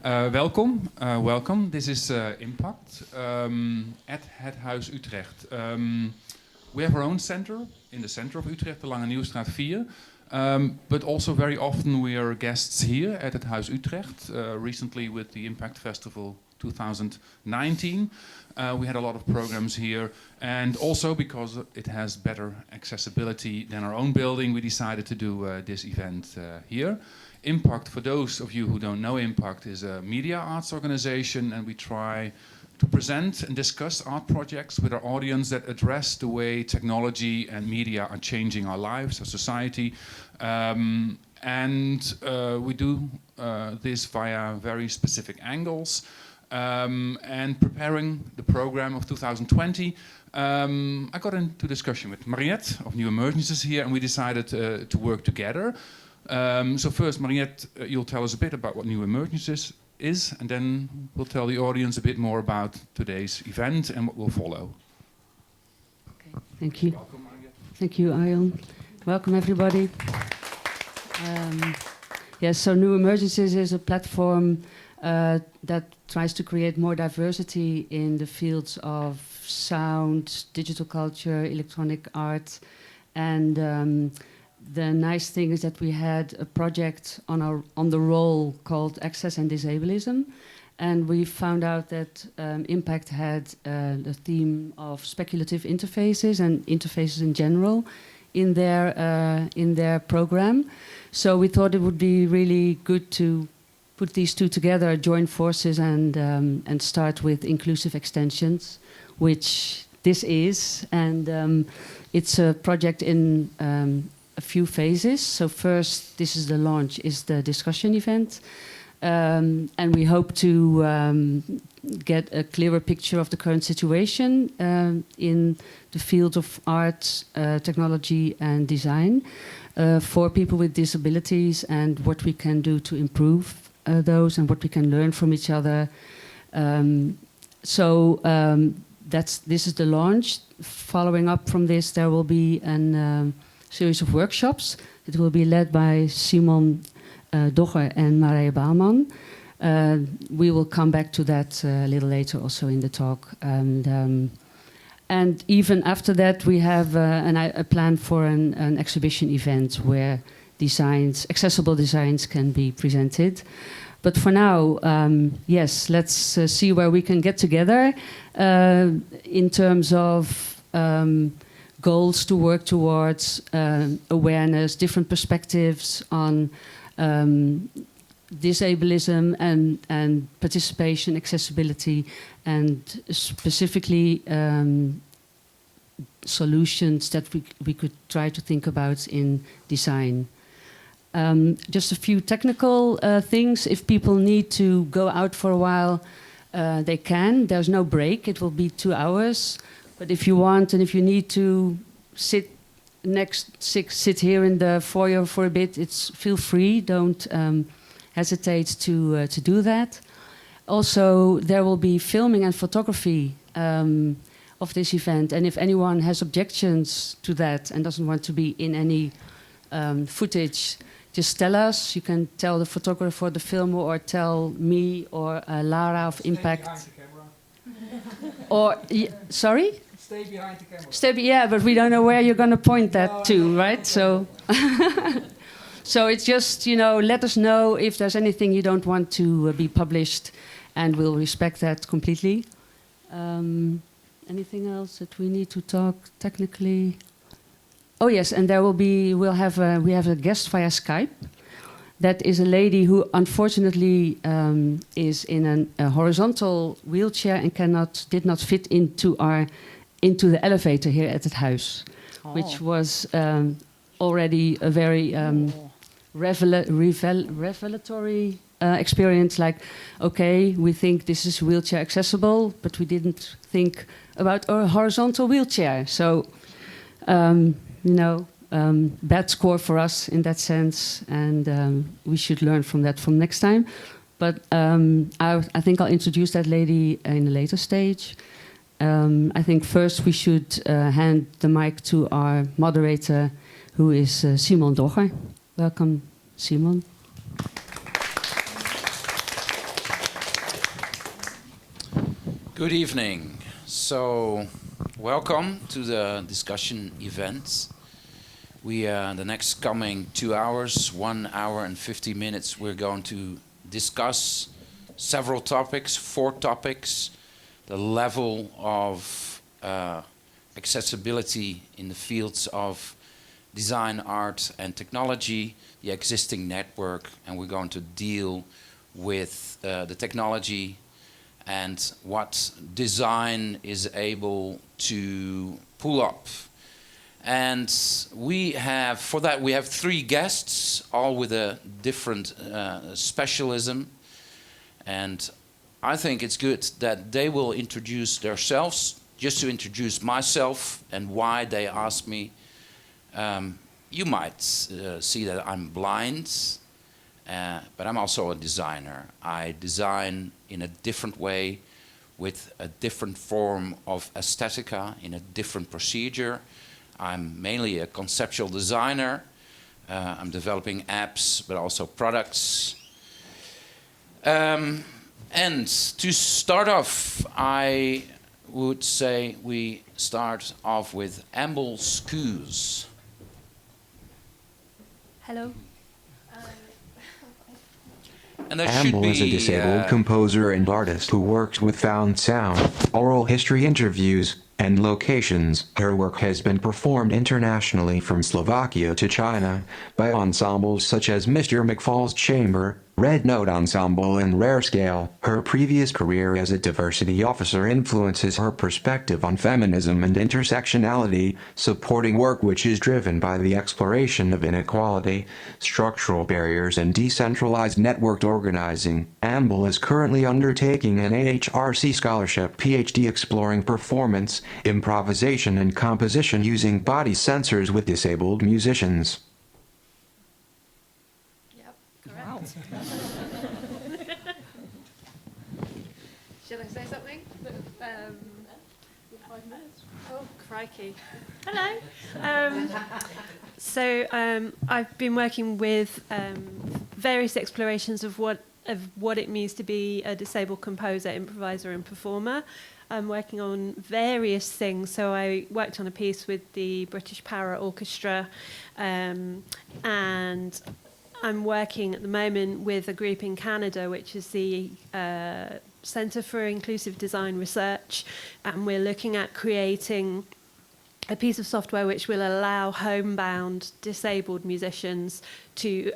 Welcome. This is IMPAKT at Het Huis Utrecht. We have our own center in the center of Utrecht, the Lange Nieuwstraat 4. But also very often we are guests here at Het Huis Utrecht. Recently with the IMPAKT Festival 2019. We had a lot of programs here, and also because it has better accessibility than our own building, we decided to do this event here. IMPAKT, for those of you who don't know, IMPAKT is a media arts organization, and we try to present and discuss art projects with our audience that address the way technology and media are changing our lives, our society. We do this via very specific angles. And preparing the program of 2020, I got into discussion with Marije of New Emergences here, and we decided to work together. So first, Marije, you'll tell us a bit about what New Emergences is, and then we'll tell the audience a bit more about today's event and what will follow. Okay, thank you. Welcome, Marije. Thank you, Arjan. Welcome, everybody. Yes, so New Emergences is a platform that tries to create more diversity in the fields of sound, digital culture, electronic art. And the nice thing is that we had a project on the roll called Access and Disableism. And we found out that IMPAKT had the theme of speculative interfaces and interfaces in general in their program. So we thought it would be really good to put these two together, join forces, and start with inclusive extensions, which this is. And it's a project in a few phases. So first, this is the launch, is the discussion event. And we hope to get a clearer picture of the current situation in the field of art, technology, and design for people with disabilities, and what we can do to improve those, and what we can learn from each other. This is the launch. Following up from this, there will be a series of workshops. It will be led by Simon Dogger and Marije Baalman. We will come back to that a little later also in the talk. And even after that, we have a plan for an exhibition event where accessible designs can be presented. But for now, yes, let's see where we can get together in terms of goals to work towards, awareness, different perspectives on disableism and participation, accessibility, and specifically solutions that we could try to think about in design. Just a few technical things. If people need to go out for a while, they can. There's no break. It will be 2 hours. But if you want, and if you need to sit here in the foyer for a bit, feel free. Don't hesitate to do that. Also, there will be filming and photography of this event. And if anyone has objections to that and doesn't want to be in any footage, just tell us. You can tell the photographer or the filmer, or tell me or Lara of IMPAKT. Stay behind the camera. Or, sorry? Stay behind the camera. Yeah, but we don't know where you're going to point that to, right? So, so it's just, let us know if there's anything you don't want to be published, and we'll respect that completely. Anything else that we need to talk technically? Oh yes, and we have a guest via Skype. That is a lady who unfortunately is in a horizontal wheelchair and did not fit into the elevator here at Het Huis, which was already a very revelatory experience. Like, okay, we think this is wheelchair accessible, but we didn't think about a horizontal wheelchair. So, bad score for us in that sense, and we should learn from that from next time. But I think I'll introduce that lady in a later stage. I think first we should hand the mic to our moderator, who is Simon Dogger. Welcome, Simon. Good evening. So, welcome to the discussion event. The next coming 2 hours, 1 hour and 50 minutes, we're going to discuss several topics, 4 topics, the level of accessibility in the fields of design, art and technology, the existing network, and we're going to deal with the technology and what design is able to pull up. And for that we have 3 guests, all with a different specialism. And I think it's good that they will introduce themselves. Just to introduce myself and why they asked me. You might see that I'm blind, but I'm also a designer. I design in a different way, with a different form of aesthetica, in a different procedure. I'm mainly a conceptual designer. I'm developing apps, but also products. And to start off, I would say we start off with Amble Skuse. Hello. And there Amble is a disabled composer and artist who works with found sound, oral history interviews, and locations. Her work has been performed internationally from Slovakia to China by ensembles such as Mr. McFall's Chamber, Red Note Ensemble and Rare Scale. Her previous career as a diversity officer influences her perspective on feminism and intersectionality, supporting work which is driven by the exploration of inequality, structural barriers and decentralized networked organizing. Amble is currently undertaking an AHRC scholarship PhD exploring performance, improvisation and composition using body sensors with disabled musicians. Should I say something? 5 minutes. Oh, crikey. Hello. I've been working with various explorations of what it means to be a disabled composer, improviser and performer. I'm working on various things. So I worked on a piece with the British Para Orchestra, and I'm working at the moment with a group in Canada, which is the Centre for Inclusive Design Research, and we're looking at creating a piece of software which will allow homebound disabled musicians to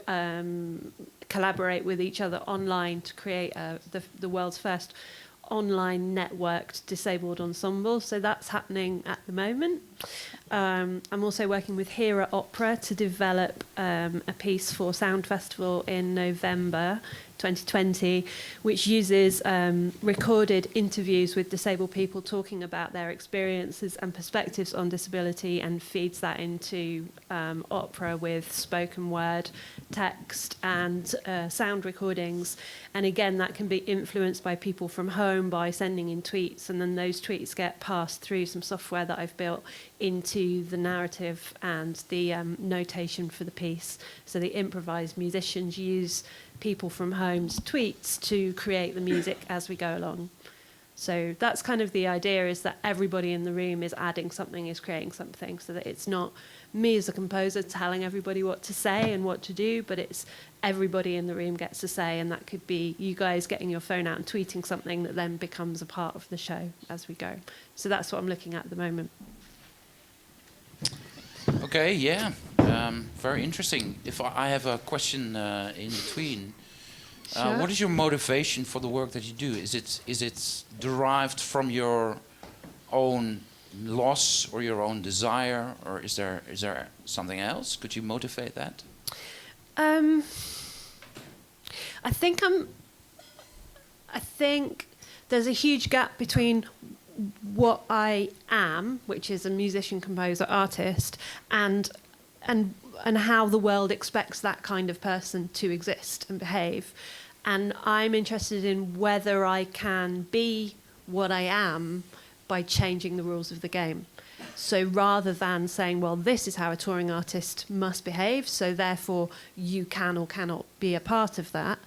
collaborate with each other online to create the world's first online networked disabled ensemble. So that's happening at the moment. I'm also working with Hera Opera to develop a piece for Sound Festival in November 2020, which uses recorded interviews with disabled people talking about their experiences and perspectives on disability, and feeds that into opera with spoken word, text and sound recordings. And again, that can be influenced by people from home by sending in tweets, and then those tweets get passed through some software that I've built into the narrative and the notation for the piece. So the improvised musicians use people from home's tweets to create the music as we go along. So that's kind of the idea, is that everybody in the room is adding something, is creating something, so that it's not me as a composer telling everybody what to say and what to do, but it's everybody in the room gets to say, and that could be you guys getting your phone out and tweeting something that then becomes a part of the show as we go. So that's what I'm looking at the moment. Okay, yeah, very interesting. If I have a question in between, Sure. What is your motivation for the work that you do? Is it derived from your own loss or your own desire, or is there something else? Could you motivate that? I think there's a huge gap between what I am, which is a musician, composer, artist, and how the world expects that kind of person to exist and behave. And I'm interested in whether I can be what I am by changing the rules of the game. So rather than saying, well, this is how a touring artist must behave, so therefore you can or cannot be a part of that,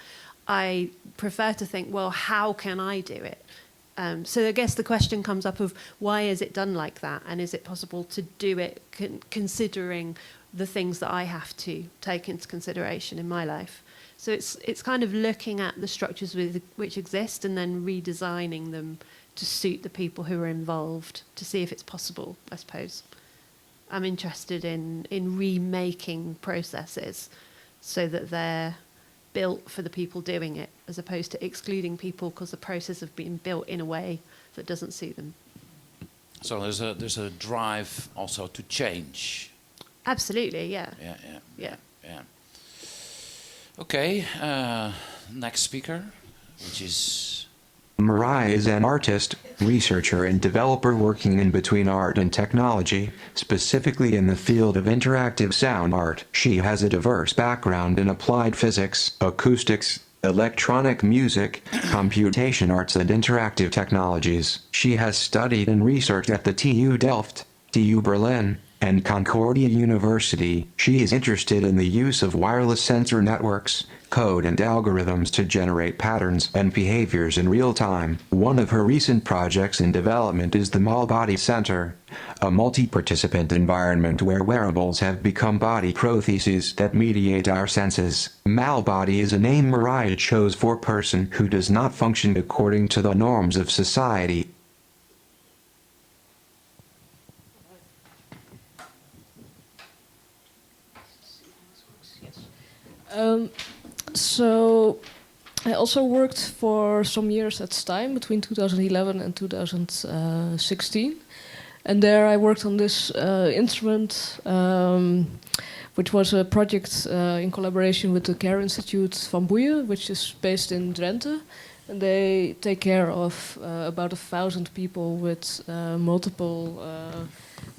I prefer to think, well, how can I do it? So I guess the question comes up of why is it done like that, and is it possible to do it considering the things that I have to take into consideration in my life. So it's kind of looking at the structures which exist and then redesigning them to suit the people who are involved to see if it's possible, I suppose. I'm interested in remaking processes so that they're built for the people doing it, as opposed to excluding people because the process has been built in a way that doesn't suit them. So there's a drive also to change. Absolutely, yeah. Yeah. Okay, next speaker, which is... Marije is an artist, researcher and developer working in between art and technology, specifically in the field of interactive sound art. She has a diverse background in applied physics, acoustics, electronic music, computation arts and interactive technologies. She has studied and researched at the TU Delft, TU Berlin, and Concordia University. She is interested in the use of wireless sensor networks, code and algorithms to generate patterns and behaviors in real time. One of her recent projects in development is the Mal Body Center, a multi-participant environment where wearables have become body prostheses that mediate our senses. Mal Body is a name Marije chose for a person who does not function according to the norms of society. So I also worked for some years at Stein between 2011 and 2016. And there I worked on this instrument, which was a project in collaboration with the Care Institute van Boeien, which is based in Drenthe. And they take care of about 1,000 people with multiple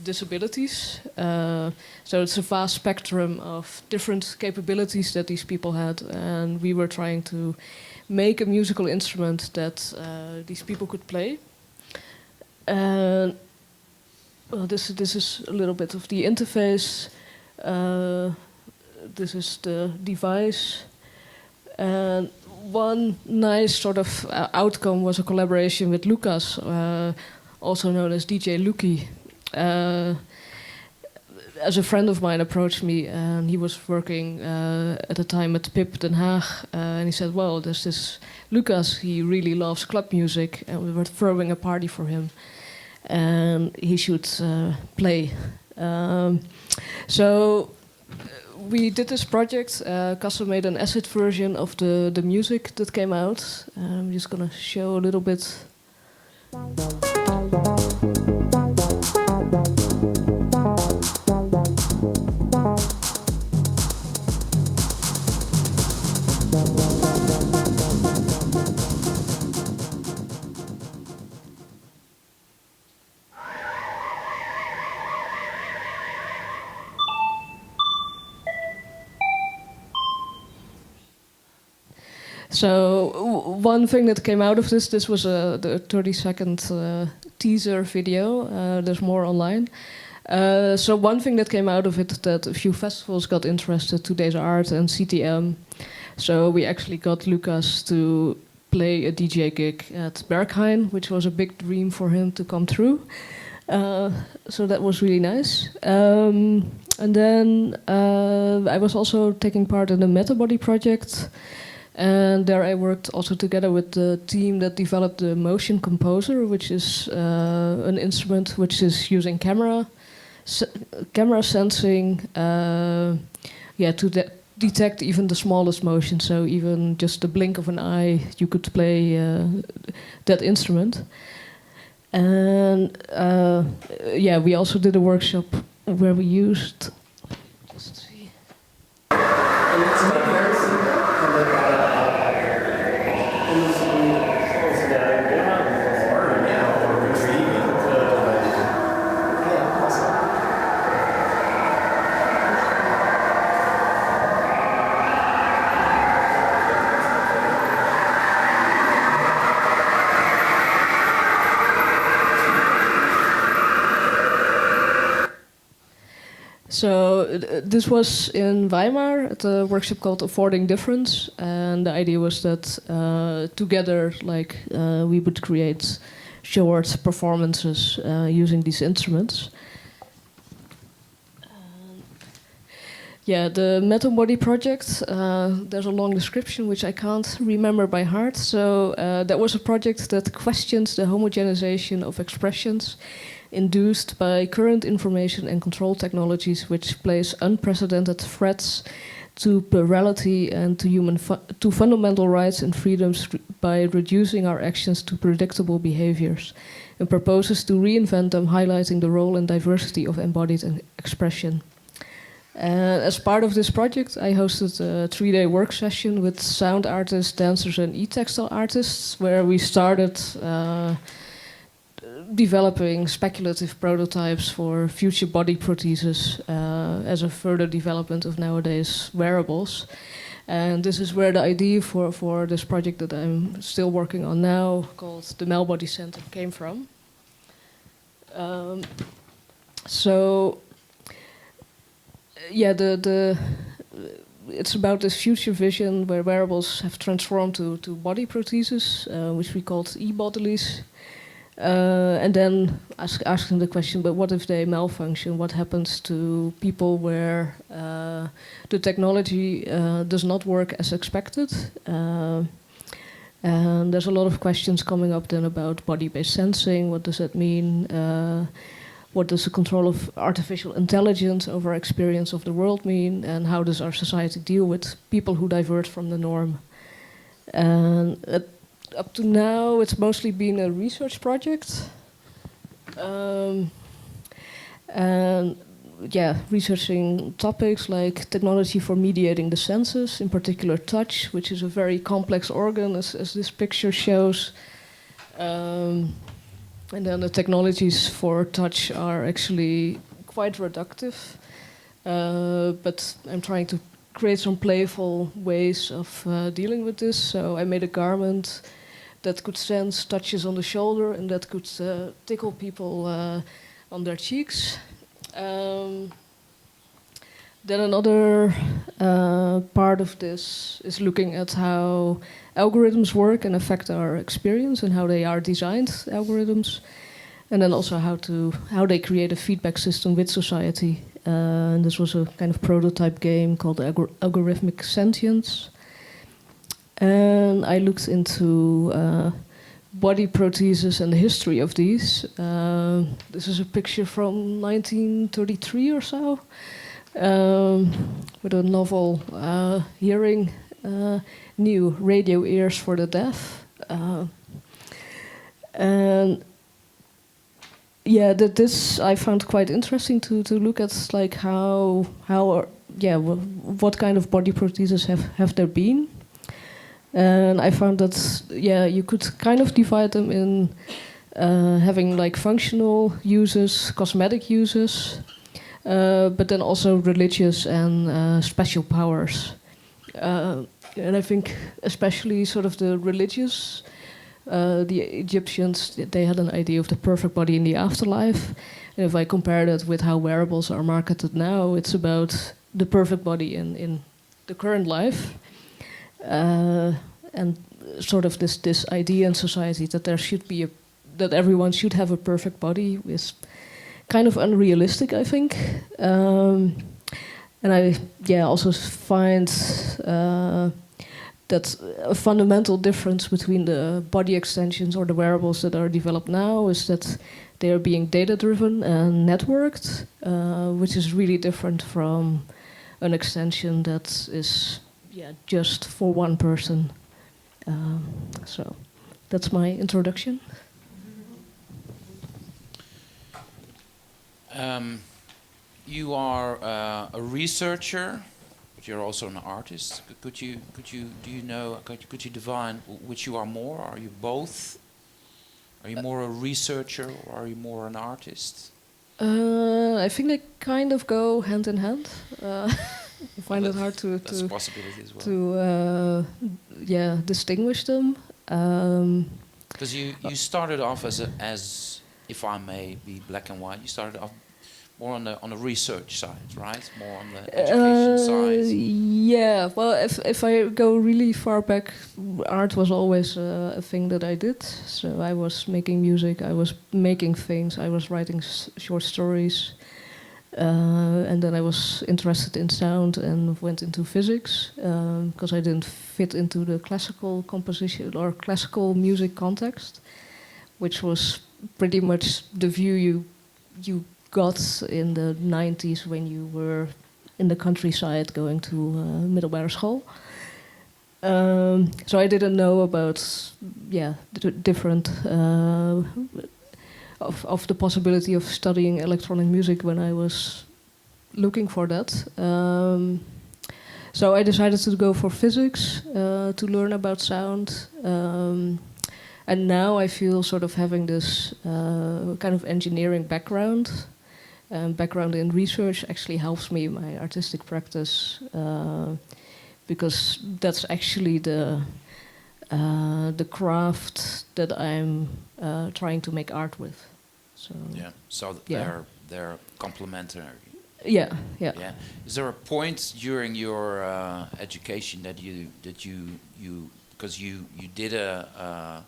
disabilities. So it's a vast spectrum of different capabilities that these people had, and we were trying to make a musical instrument that these people could play. And well, this is a little bit of the interface. This is the device, and one nice sort of outcome was a collaboration with Lucas, also known as DJ Luki. As a friend of mine approached me, and he was working at the time at PIP Den Haag, and he said, well, there's this Lucas, he really loves club music, and we were throwing a party for him, and he should play. So we did this project. Custom made an acid version of the music that came out. I'm just gonna show a little bit. So one thing that came out of this was the 30-second teaser video. There's more online. So one thing that came out of it that a few festivals got interested, Today's Art and CTM. So we actually got Lucas to play a DJ gig at Berghain, which was a big dream for him to come true. So that was really nice. And then I was also taking part in the Metabody project. And there I worked also together with the team that developed the Motion Composer, which is an instrument which is using camera sensing to detect even the smallest motion. So even just the blink of an eye, you could play that instrument. And we also did a workshop where we used... Just see. So this was in Weimar at a workshop called Affording Difference, and the idea was that together, like we would create short performances using these instruments. Yeah, the Metal Body project, there's a long description which I can't remember by heart. So that was a project that questions the homogenization of expressions induced by current information and control technologies, which place unprecedented threats to plurality and to fundamental rights and freedoms by reducing our actions to predictable behaviors, and proposes to reinvent them, highlighting the role and diversity of embodied expression. As part of this project, I hosted a 3-day work session with sound artists, dancers, and e-textile artists, where we started developing speculative prototypes for future body prostheses as a further development of nowadays wearables. And this is where the idea for this project that I'm still working on now, called the Melbody Center, came from. Yeah, it's about this future vision where wearables have transformed to body prostheses, which we called e-bodilies. And then asking the question, but what if they malfunction? What happens to people where the technology does not work as expected? And there's a lot of questions coming up then about body-based sensing. What does that mean? What does the control of artificial intelligence over our experience of the world mean? And how does our society deal with people who divert from the norm? And up to now, it's mostly been a research project. And yeah, researching topics like technology for mediating the senses, in particular touch, which is a very complex organ, as this picture shows. And then the technologies for touch are actually quite reductive. But I'm trying to create some playful ways of dealing with this. So I made a garment that could sense touches on the shoulder and that could tickle people on their cheeks. Then another part of this is looking at how algorithms work and affect our experience and how they are designed, algorithms, and then also how they create a feedback system with society. And this was a kind of prototype game called Algorithmic Sentience. And I looked into body prostheses and the history of these. This is a picture from 1933 or so, with a novel, Hearing New Radio Ears for the Deaf. And yeah, this I found quite interesting to look at, like what kind of body prostheses have there been. And I found that, yeah, you could kind of divide them in having like functional uses, cosmetic uses, but then also religious and special powers. And I think especially sort of the religious, the Egyptians, they had an idea of the perfect body in the afterlife. And if I compare that with how wearables are marketed now, it's about the perfect body in the current life. And sort of this idea in society that there should be that everyone should have a perfect body is kind of unrealistic, I think. And I also find that a fundamental difference between the body extensions or the wearables that are developed now is that they are being data-driven and networked, which is really different from an extension that is just for one person. So that's my introduction. You are a researcher, but you're also an artist. Could you define which you are more? Are you both? Are you more a researcher or are you more an artist? I think they kind of go hand in hand. I find it hard to that's a possibility as well. To distinguish them. Because you started off as if I may be black and white, you started off more on the research side, right? More on the education side. Yeah. Well, if I go really far back, art was always a thing that I did. So I was making music, I was making things, I was writing short stories, and then I was interested in sound and went into physics because I didn't fit into the classical composition or classical music context, which was pretty much the view you got in the 90s when you were in the countryside going to middelbare school. So I didn't know about different of the possibility of studying electronic music when I was looking for that. So I decided to go for physics to learn about sound. And now I feel sort of having this kind of engineering background in research actually helps me in my artistic practice because that's actually the craft that I'm trying to make art with. So they're complementary. Yeah. Is there a point during your education that you because you did a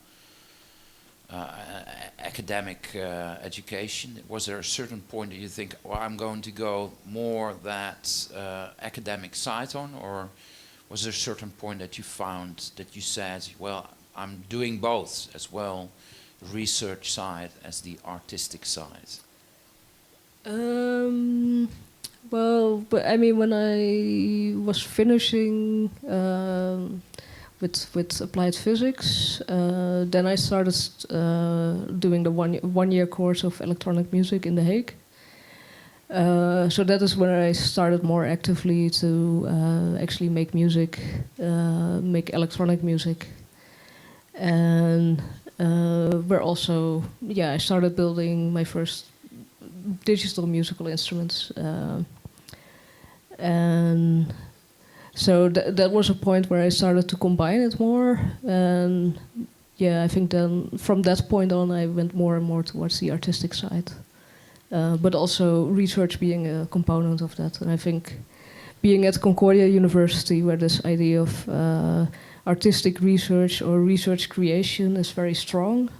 academic education? Was there a certain point that you think, well, I'm going to go more that academic side on, or was there a certain point that you found that you said, well, I'm doing both as well, the research side as the artistic side? Well, but I mean, when I was finishing with applied physics, then I started doing the one-year course of electronic music in The Hague. So that is when I started more actively to actually make music, make electronic music. And we're also, I started building my first digital musical instruments. And so that was a point where I started to combine it more. And I think then from that point on I went more and more towards the artistic side. But also research being a component of that. And I think being at Concordia University, where this idea of artistic research or research creation is very strong,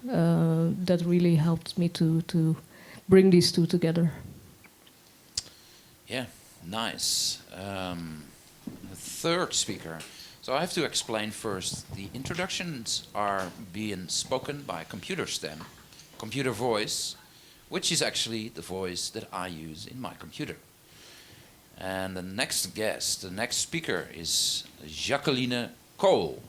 that really helped me to bring these two together. Yeah, nice. The third speaker. So I have to explain first, the introductions are being spoken by computer stem, computer voice, which is actually the voice that I use in my computer. And the next guest, the next speaker is Jacqueline Kool.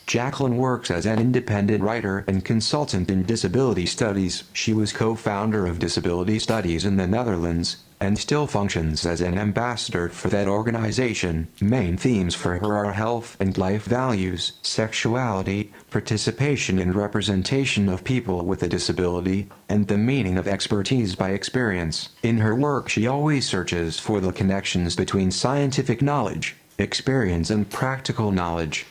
Jacqueline works as an independent writer and consultant in disability studies. She was co-founder of Disability Studies in the Netherlands, and still functions as an ambassador for that organization. Main themes for her are health and life values, sexuality, participation and representation of people with a disability, and the meaning of expertise by experience. In her work she always searches for the connections between scientific knowledge, experience and practical knowledge.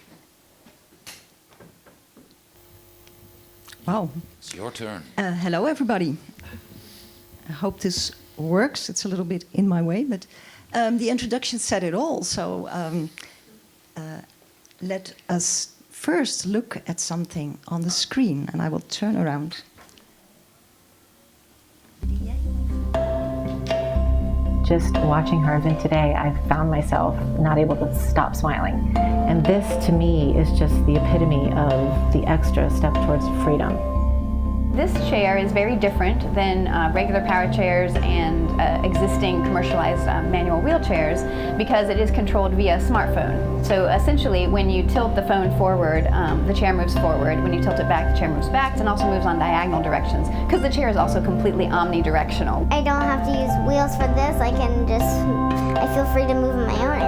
Wow. It's your turn. Hello, everybody. I hope this works. It's a little bit in my way, but the introduction said it all. So let us first look at something on the screen, and I will turn around. Just watching her event today, I found myself not able to stop smiling. And this, to me, is just the epitome of the extra step towards freedom. This chair is very different than regular power chairs and existing commercialized manual wheelchairs because it is controlled via smartphone. So essentially, when you tilt the phone forward, the chair moves forward. When you tilt it back, the chair moves back and also moves on diagonal directions because the chair is also completely omnidirectional. I don't have to use wheels for this. I feel free to move on my own.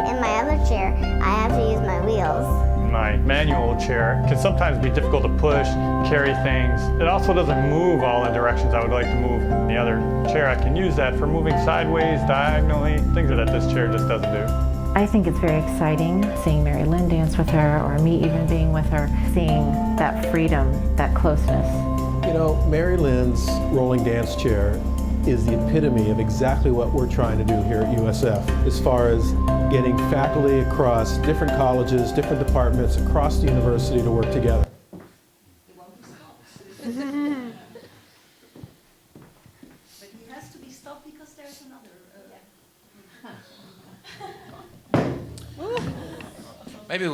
In my other chair, I have to use my wheels. My manual chair can sometimes be difficult to push, carry things. It also doesn't move all the directions I would like to move. In the other chair, I can use that for moving sideways, diagonally, things that this chair just doesn't do. I think it's very exciting seeing Marilyn dance with her, or me even being with her, seeing that freedom, that closeness. You know, Marilyn's rolling dance chair is the epitome of exactly what we're trying to do here at USF, as far as getting faculty across different colleges, different departments across the university to work together. Maybe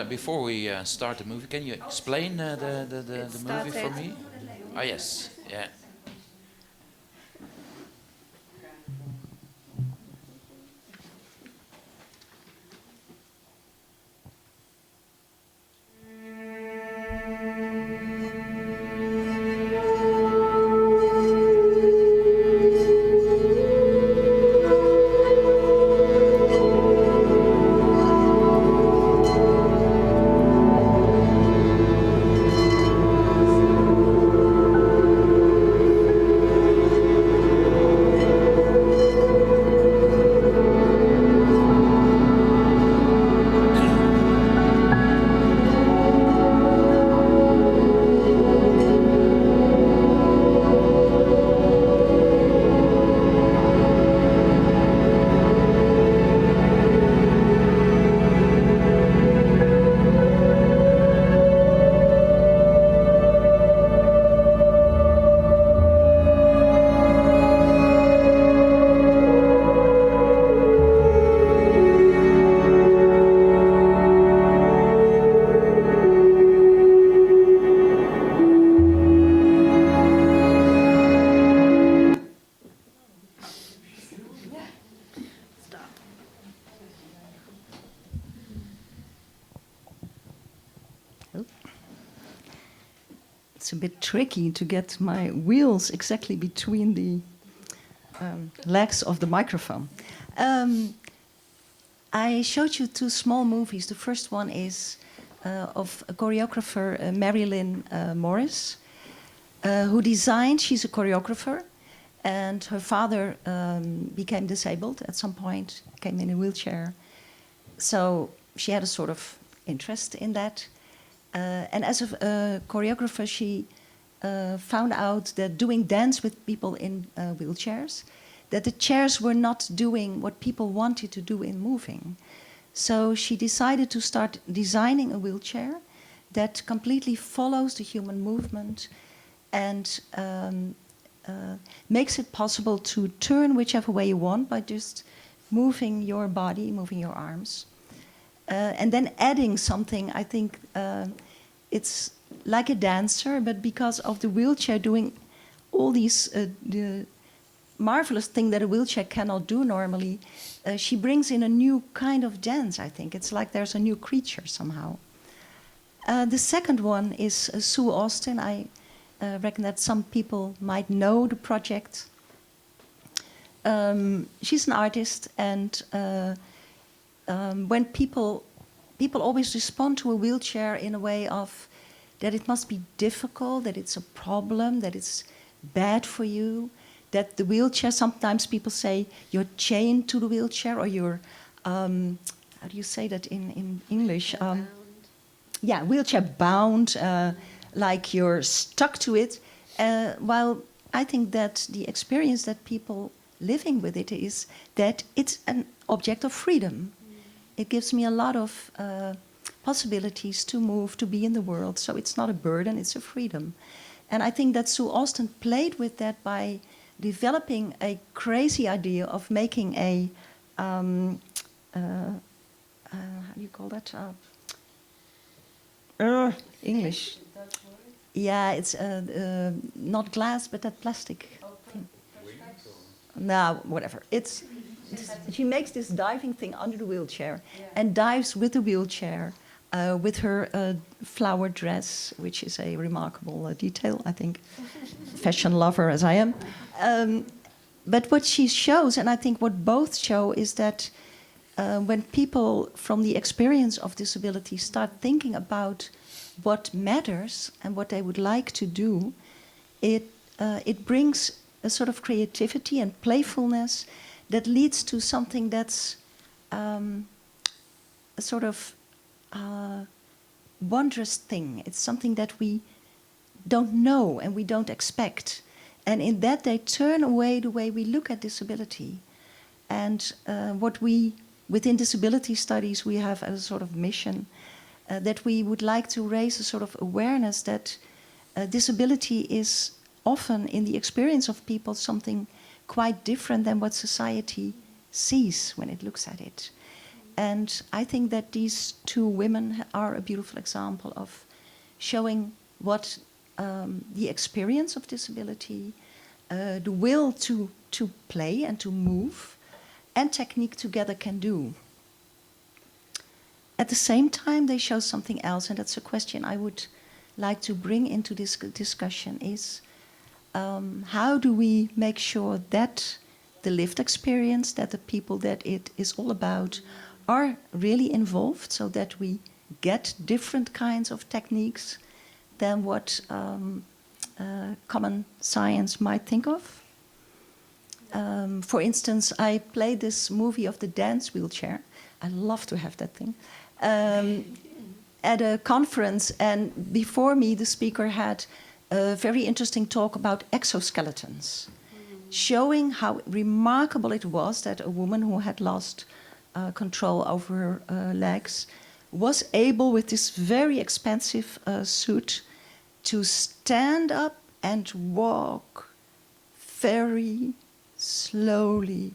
before we start the movie, can you explain the movie for me? Oh yes, yeah. It's a bit tricky to get my wheels exactly between the legs of the microphone. I showed you two small movies. The first one is of a choreographer, Marilyn Morris, who designed, she's a choreographer, and her father became disabled at some point, came in a wheelchair. So she had a sort of interest in that. And as a choreographer, she found out that doing dance with people in wheelchairs, that the chairs were not doing what people wanted to do in moving. So she decided to start designing a wheelchair that completely follows the human movement and makes it possible to turn whichever way you want by just moving your body, moving your arms. And then adding something, I think it's like a dancer, but because of the wheelchair doing all these the marvelous thing that a wheelchair cannot do normally, she brings in a new kind of dance, I think. It's like there's a new creature somehow. The second one is Sue Austin. I reckon that some people might know the project. She's an artist, and when people always respond to a wheelchair in a way of that it must be difficult, that it's a problem, that it's bad for you, that the wheelchair, sometimes people say you're chained to the wheelchair, or you're, how do you say that in English? Yeah, wheelchair bound, like you're stuck to it. While I think that the experience that people living with it is that it's an object of freedom. It gives me a lot of possibilities to move, to be in the world. So it's not a burden, it's a freedom. And I think that Sue Austin played with that by developing a crazy idea of making a, how do you call that? English. Yeah, it's not glass, but that plastic thing. No, whatever. She makes this diving thing under the wheelchair and dives with the wheelchair with her flower dress, which is a remarkable detail, I think. Fashion lover as I am. But what she shows, and I think what both show, is that when people from the experience of disability start thinking about what matters and what they would like to do, it brings a sort of creativity and playfulness that leads to something that's a sort of wondrous thing. It's something that we don't know and we don't expect. And in that, they turn away the way we look at disability. And within disability studies, we have as a sort of mission that we would like to raise a sort of awareness that disability is often, in the experience of people, something quite different than what society sees when it looks at it. And I think that these two women are a beautiful example of showing what the experience of disability, the will to play and to move, and technique together can do. At the same time, they show something else, and that's a question I would like to bring into this discussion, is how do we make sure that the lived experience, that the people that it is all about are really involved, so that we get different kinds of techniques than what common science might think of. For instance, I played this movie of the dance wheelchair. I love to have that thing. At a conference, and before me, the speaker had a very interesting talk about exoskeletons, showing how remarkable it was that a woman who had lost control over her legs was able, with this very expensive suit, to stand up and walk very slowly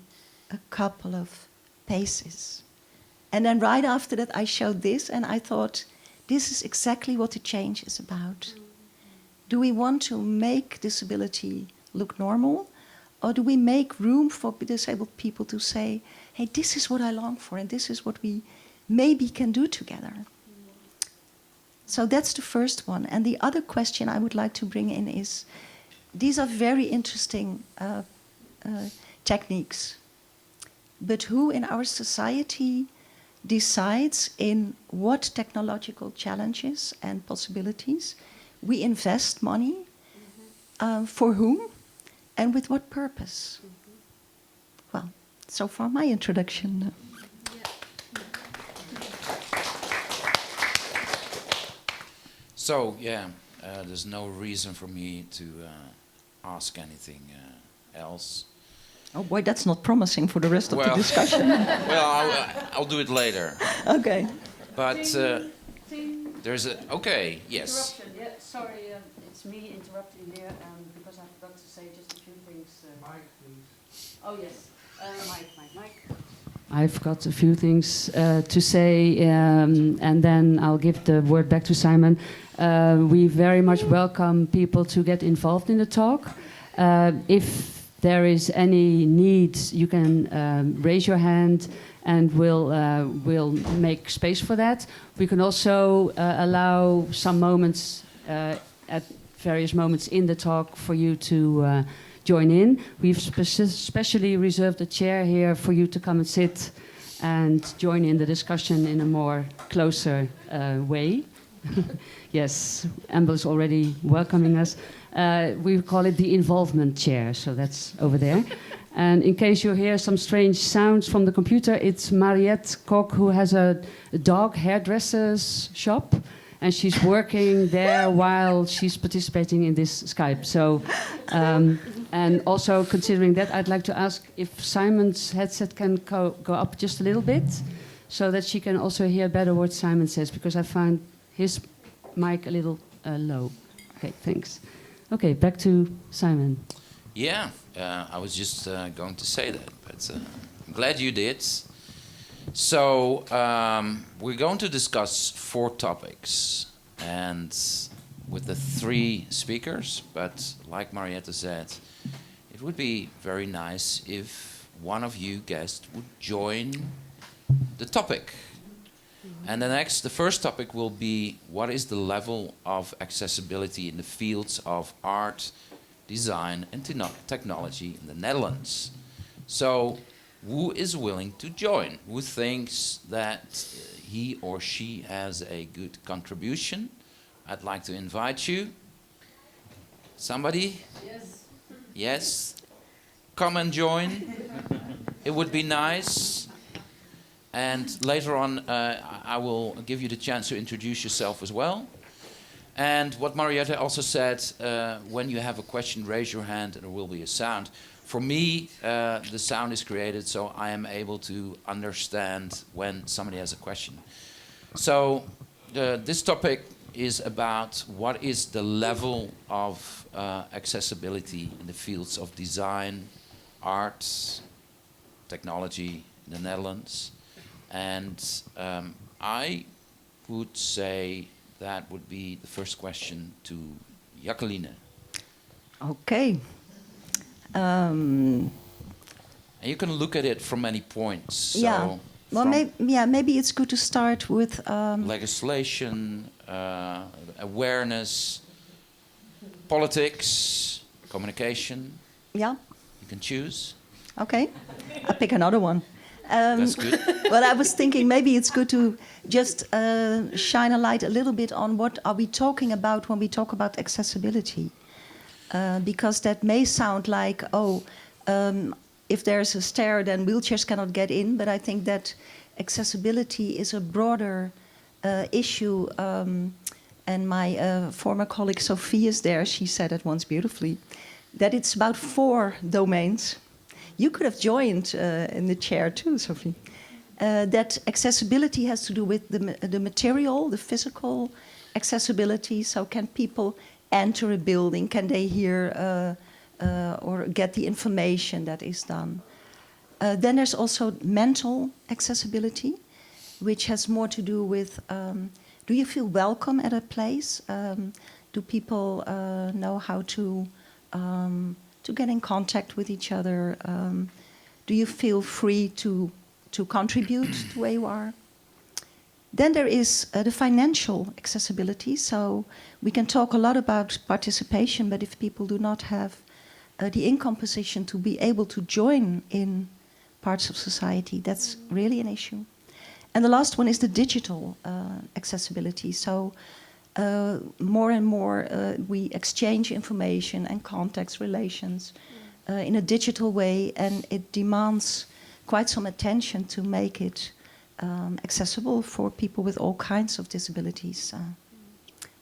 a couple of paces. And then right after that, I showed this, and I thought, this is exactly what the change is about. Do we want to make disability look normal? Or do we make room for disabled people to say, hey, this is what I long for, and this is what we maybe can do together? So that's the first one. And the other question I would like to bring in is, these are very interesting techniques. But who in our society decides in what technological challenges and possibilities we invest money, for whom, and with what purpose? Well, so far my introduction. So, yeah, there's no reason for me to ask anything else. Oh boy, that's not promising for the rest of the discussion. Well, I'll do it later. Okay. But there's a... Okay, yes. Interruption, yeah, sorry, it's me interrupting here because I forgot to say just a few things. Mike, please. Oh, yes. Mike. I've got a few things to say, and then I'll give the word back to Simon. We very much welcome people to get involved in the talk. If there is any need, you can raise your hand, and we'll make space for that. We can also allow some moments at various moments in the talk for you to join in. We've specially reserved a chair here for you to come and sit and join in the discussion in a more closer way. Yes, Amble is already welcoming us. We call it the involvement chair, so that's over there. And in case you hear some strange sounds from the computer, it's Marije Kool, who has a dog hairdresser's shop, and she's working there while she's participating in this Skype. So, and also considering that, I'd like to ask if Simon's headset can go up just a little bit, so that she can also hear better what Simon says, because I found his mic a little low. Okay, thanks. Okay, back to Simon. Yeah, I was just going to say that, but I'm glad you did. So we're going to discuss 4 topics, and with the 3 speakers, but like Mariette said, it would be very nice if one of you guests would join the topic. And the first topic will be, what is the level of accessibility in the fields of art, design and technology in the Netherlands? So who is willing to join? Who thinks that he or she has a good contribution? I'd like to invite you. Somebody? Yes. Yes? Come and join. It would be nice. And later on, I will give you the chance to introduce yourself as well. And what Marije also said, when you have a question, raise your hand and there will be a sound. For me, the sound is created so I am able to understand when somebody has a question. So this topic is about what is the level of accessibility in the fields of design, arts, technology in the Netherlands. And I would say that would be the first question to Jacqueline. Okay. And you can look at it from many points. Yeah. So well, maybe it's good to start with legislation, awareness, politics, communication. Yeah. You can choose. Okay. I'll pick another one. That's good. Well, I was thinking maybe it's good to just shine a light a little bit on what are we talking about when we talk about accessibility. Because that may sound like, if there's a stair, then wheelchairs cannot get in. But I think that accessibility is a broader issue. And my former colleague Sophie is there. She said it once beautifully, that it's about 4 domains. You could have joined in the chair too, Sophie. That accessibility has to do with the material, the physical accessibility. So can people enter a building? Can they hear or get the information that is done? Then there's also mental accessibility, which has more to do with, do you feel welcome at a place? Do people know how to get in contact with each other? Do you feel free to contribute to where you are? Then there is the financial accessibility. So we can talk a lot about participation, but if people do not have the income position to be able to join in parts of society, that's really an issue. And the last one is the digital accessibility. So more and more we exchange information and contacts, relations in a digital way, and it demands quite some attention to make it accessible for people with all kinds of disabilities.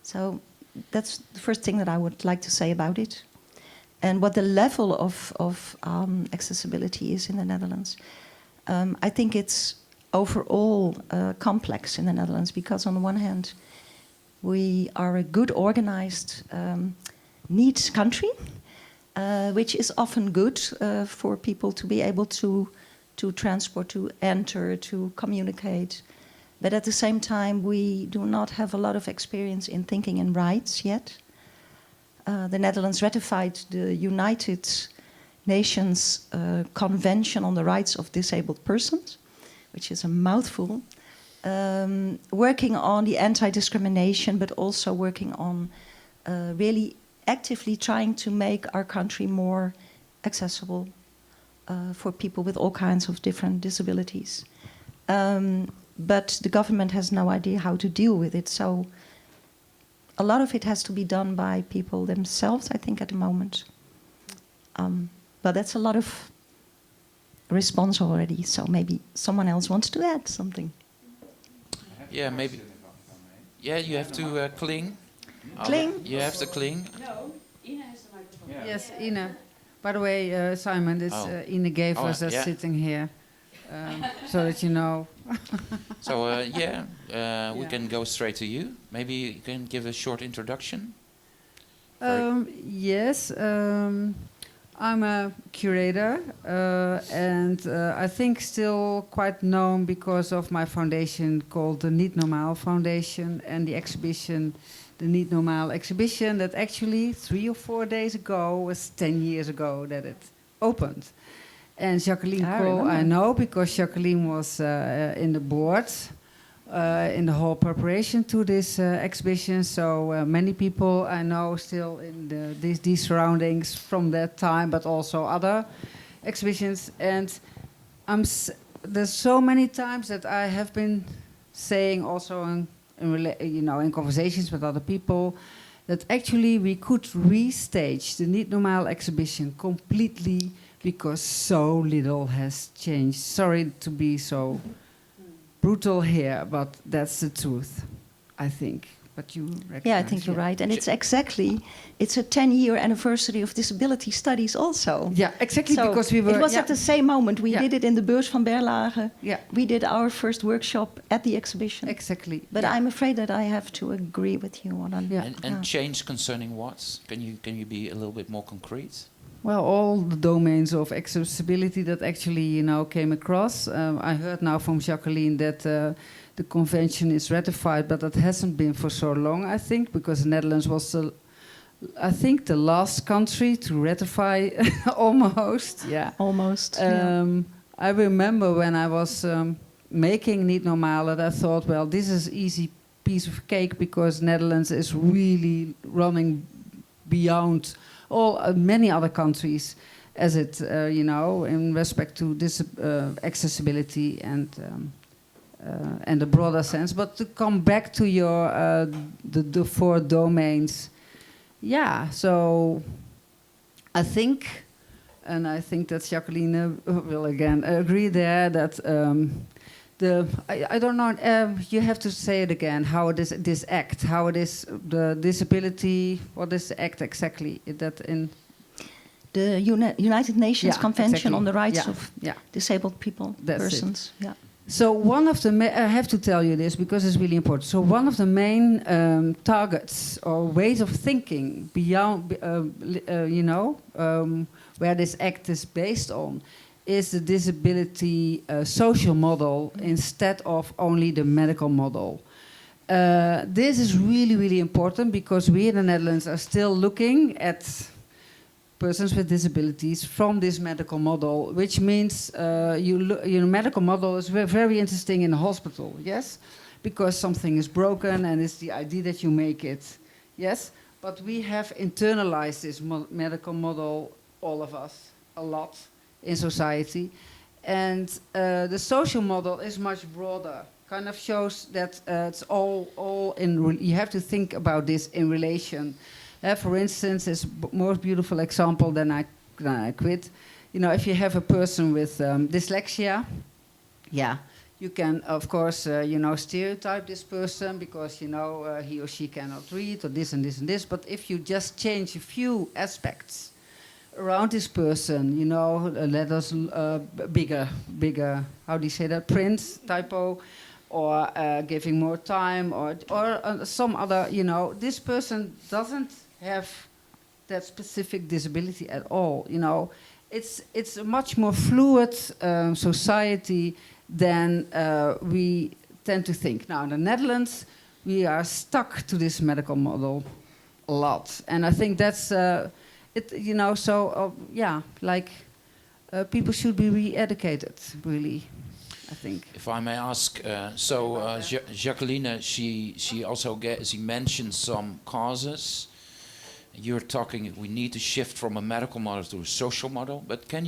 So that's the first thing that I would like to say about it. And what the level of accessibility is in the Netherlands. I think it's overall complex in the Netherlands, because on the one hand, we are a good organized, neat country, which is often good for people to be able to transport, to enter, to communicate. But at the same time, we do not have a lot of experience in thinking in rights yet. The Netherlands ratified the United Nations Convention on the Rights of Disabled Persons, which is a mouthful, working on the anti-discrimination, but also working on really actively trying to make our country more accessible for people with all kinds of different disabilities. But the government has no idea how to deal with it. So a lot of it has to be done by people themselves, I think, at the moment. But that's a lot of response already. So maybe someone else wants to add something. Yeah, maybe. Yeah, you have to cling. Cling? You have to cling. No, Ina has the microphone. Yeah. Yes, Ina. By the way, Simon, this Ina gave us us sitting here, so that you know. So we can go straight to you. Maybe you can give a short introduction. Yes, I'm a curator, and I think still quite known because of my foundation called the Niet Normaal Foundation, and the exhibition, the Niet Normaal exhibition, that actually 3 or 4 days ago was 10 years ago that it opened. And Jacqueline Kool, I know because Jacqueline was in the board in the whole preparation to this exhibition. So many people I know still in these surroundings from that time, but also other exhibitions. And there's so many times that I have been saying also in conversations with other people that actually we could restage the Niet Normaal exhibition completely, because so little has changed. Sorry to be so brutal here, but that's the truth, I think. But you recognize, yeah, I think you're right. And it's a 10-year anniversary of disability studies also. Yeah, exactly, so because we were... It was at the same moment. We did it in the Beurs van Berlage. Yeah. We did our first workshop at the exhibition. Exactly. But I'm afraid that I have to agree with you on... And change concerning what? Can you be a little bit more concrete? Well, all the domains of accessibility that actually, came across. I heard now from Jacqueline that the convention is ratified, but that hasn't been for so long, I think, because the Netherlands was, the last country to ratify almost. Yeah, almost. I remember when I was making Niet Normaal, that I thought, well, this is easy piece of cake because Netherlands is really running beyond many other countries, as it in respect to this accessibility and the broader sense. But to come back to your the 4 domains, yeah. So I think that Jacqueline will again agree there that I don't know. You have to say it again. How it is this act? How it is the disability? What is the act exactly? That in the United Nations Convention on the Rights of Disabled People, persons. It. Yeah. So one of the I have to tell you this because it's really important. So one of the main targets or ways of thinking beyond, where this act is based on, is the disability social model instead of only the medical model. This is really, really important because we in the Netherlands are still looking at persons with disabilities from this medical model, which means medical model is very interesting in the hospital, yes? Because something is broken and it's the idea that you make it, yes? But we have internalized this medical model, all of us, a lot in society. And the social model is much broader, kind of shows that it's all in, you have to think about this in relation. For instance, it's most beautiful example, then I quit. If you have a person with dyslexia, you can, of course, stereotype this person because, he or she cannot read or this and this and this. But if you just change a few aspects around this person, letters bigger, how do you say that, print, typo, or giving more time, or some other, this person doesn't have that specific disability at all. It's a much more fluid society than we tend to think. Now in the Netherlands, we are stuck to this medical model a lot, and I think that's people should be re-educated, really. I think. If I may ask, Jacqueline, she also she mentioned some causes. You're talking. We need to shift from a medical model to a social model. But can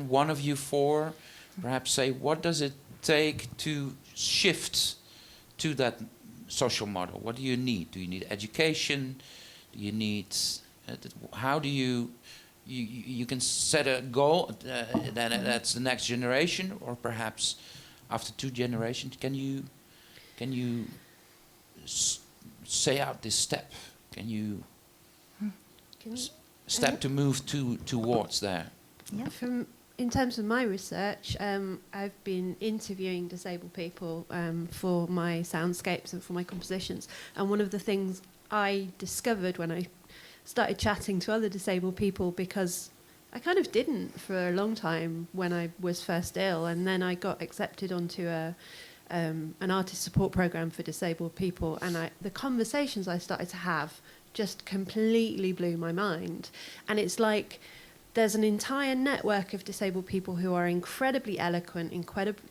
one of you 4 perhaps say what does it take to shift to that social model? What do you need? Do you need education? Do you need? How do you can set a goal? Then that's the next generation, or perhaps after 2 generations. Can you say out this step? Can you step to move towards there? Yeah. In terms of my research, I've been interviewing disabled people for my soundscapes and for my compositions. And one of the things I discovered when I started chatting to other disabled people, because I kind of didn't for a long time when I was first ill, and then I got accepted onto an artist support program for disabled people, and the conversations I started to have just completely blew my mind. And it's like there's an entire network of disabled people who are incredibly eloquent,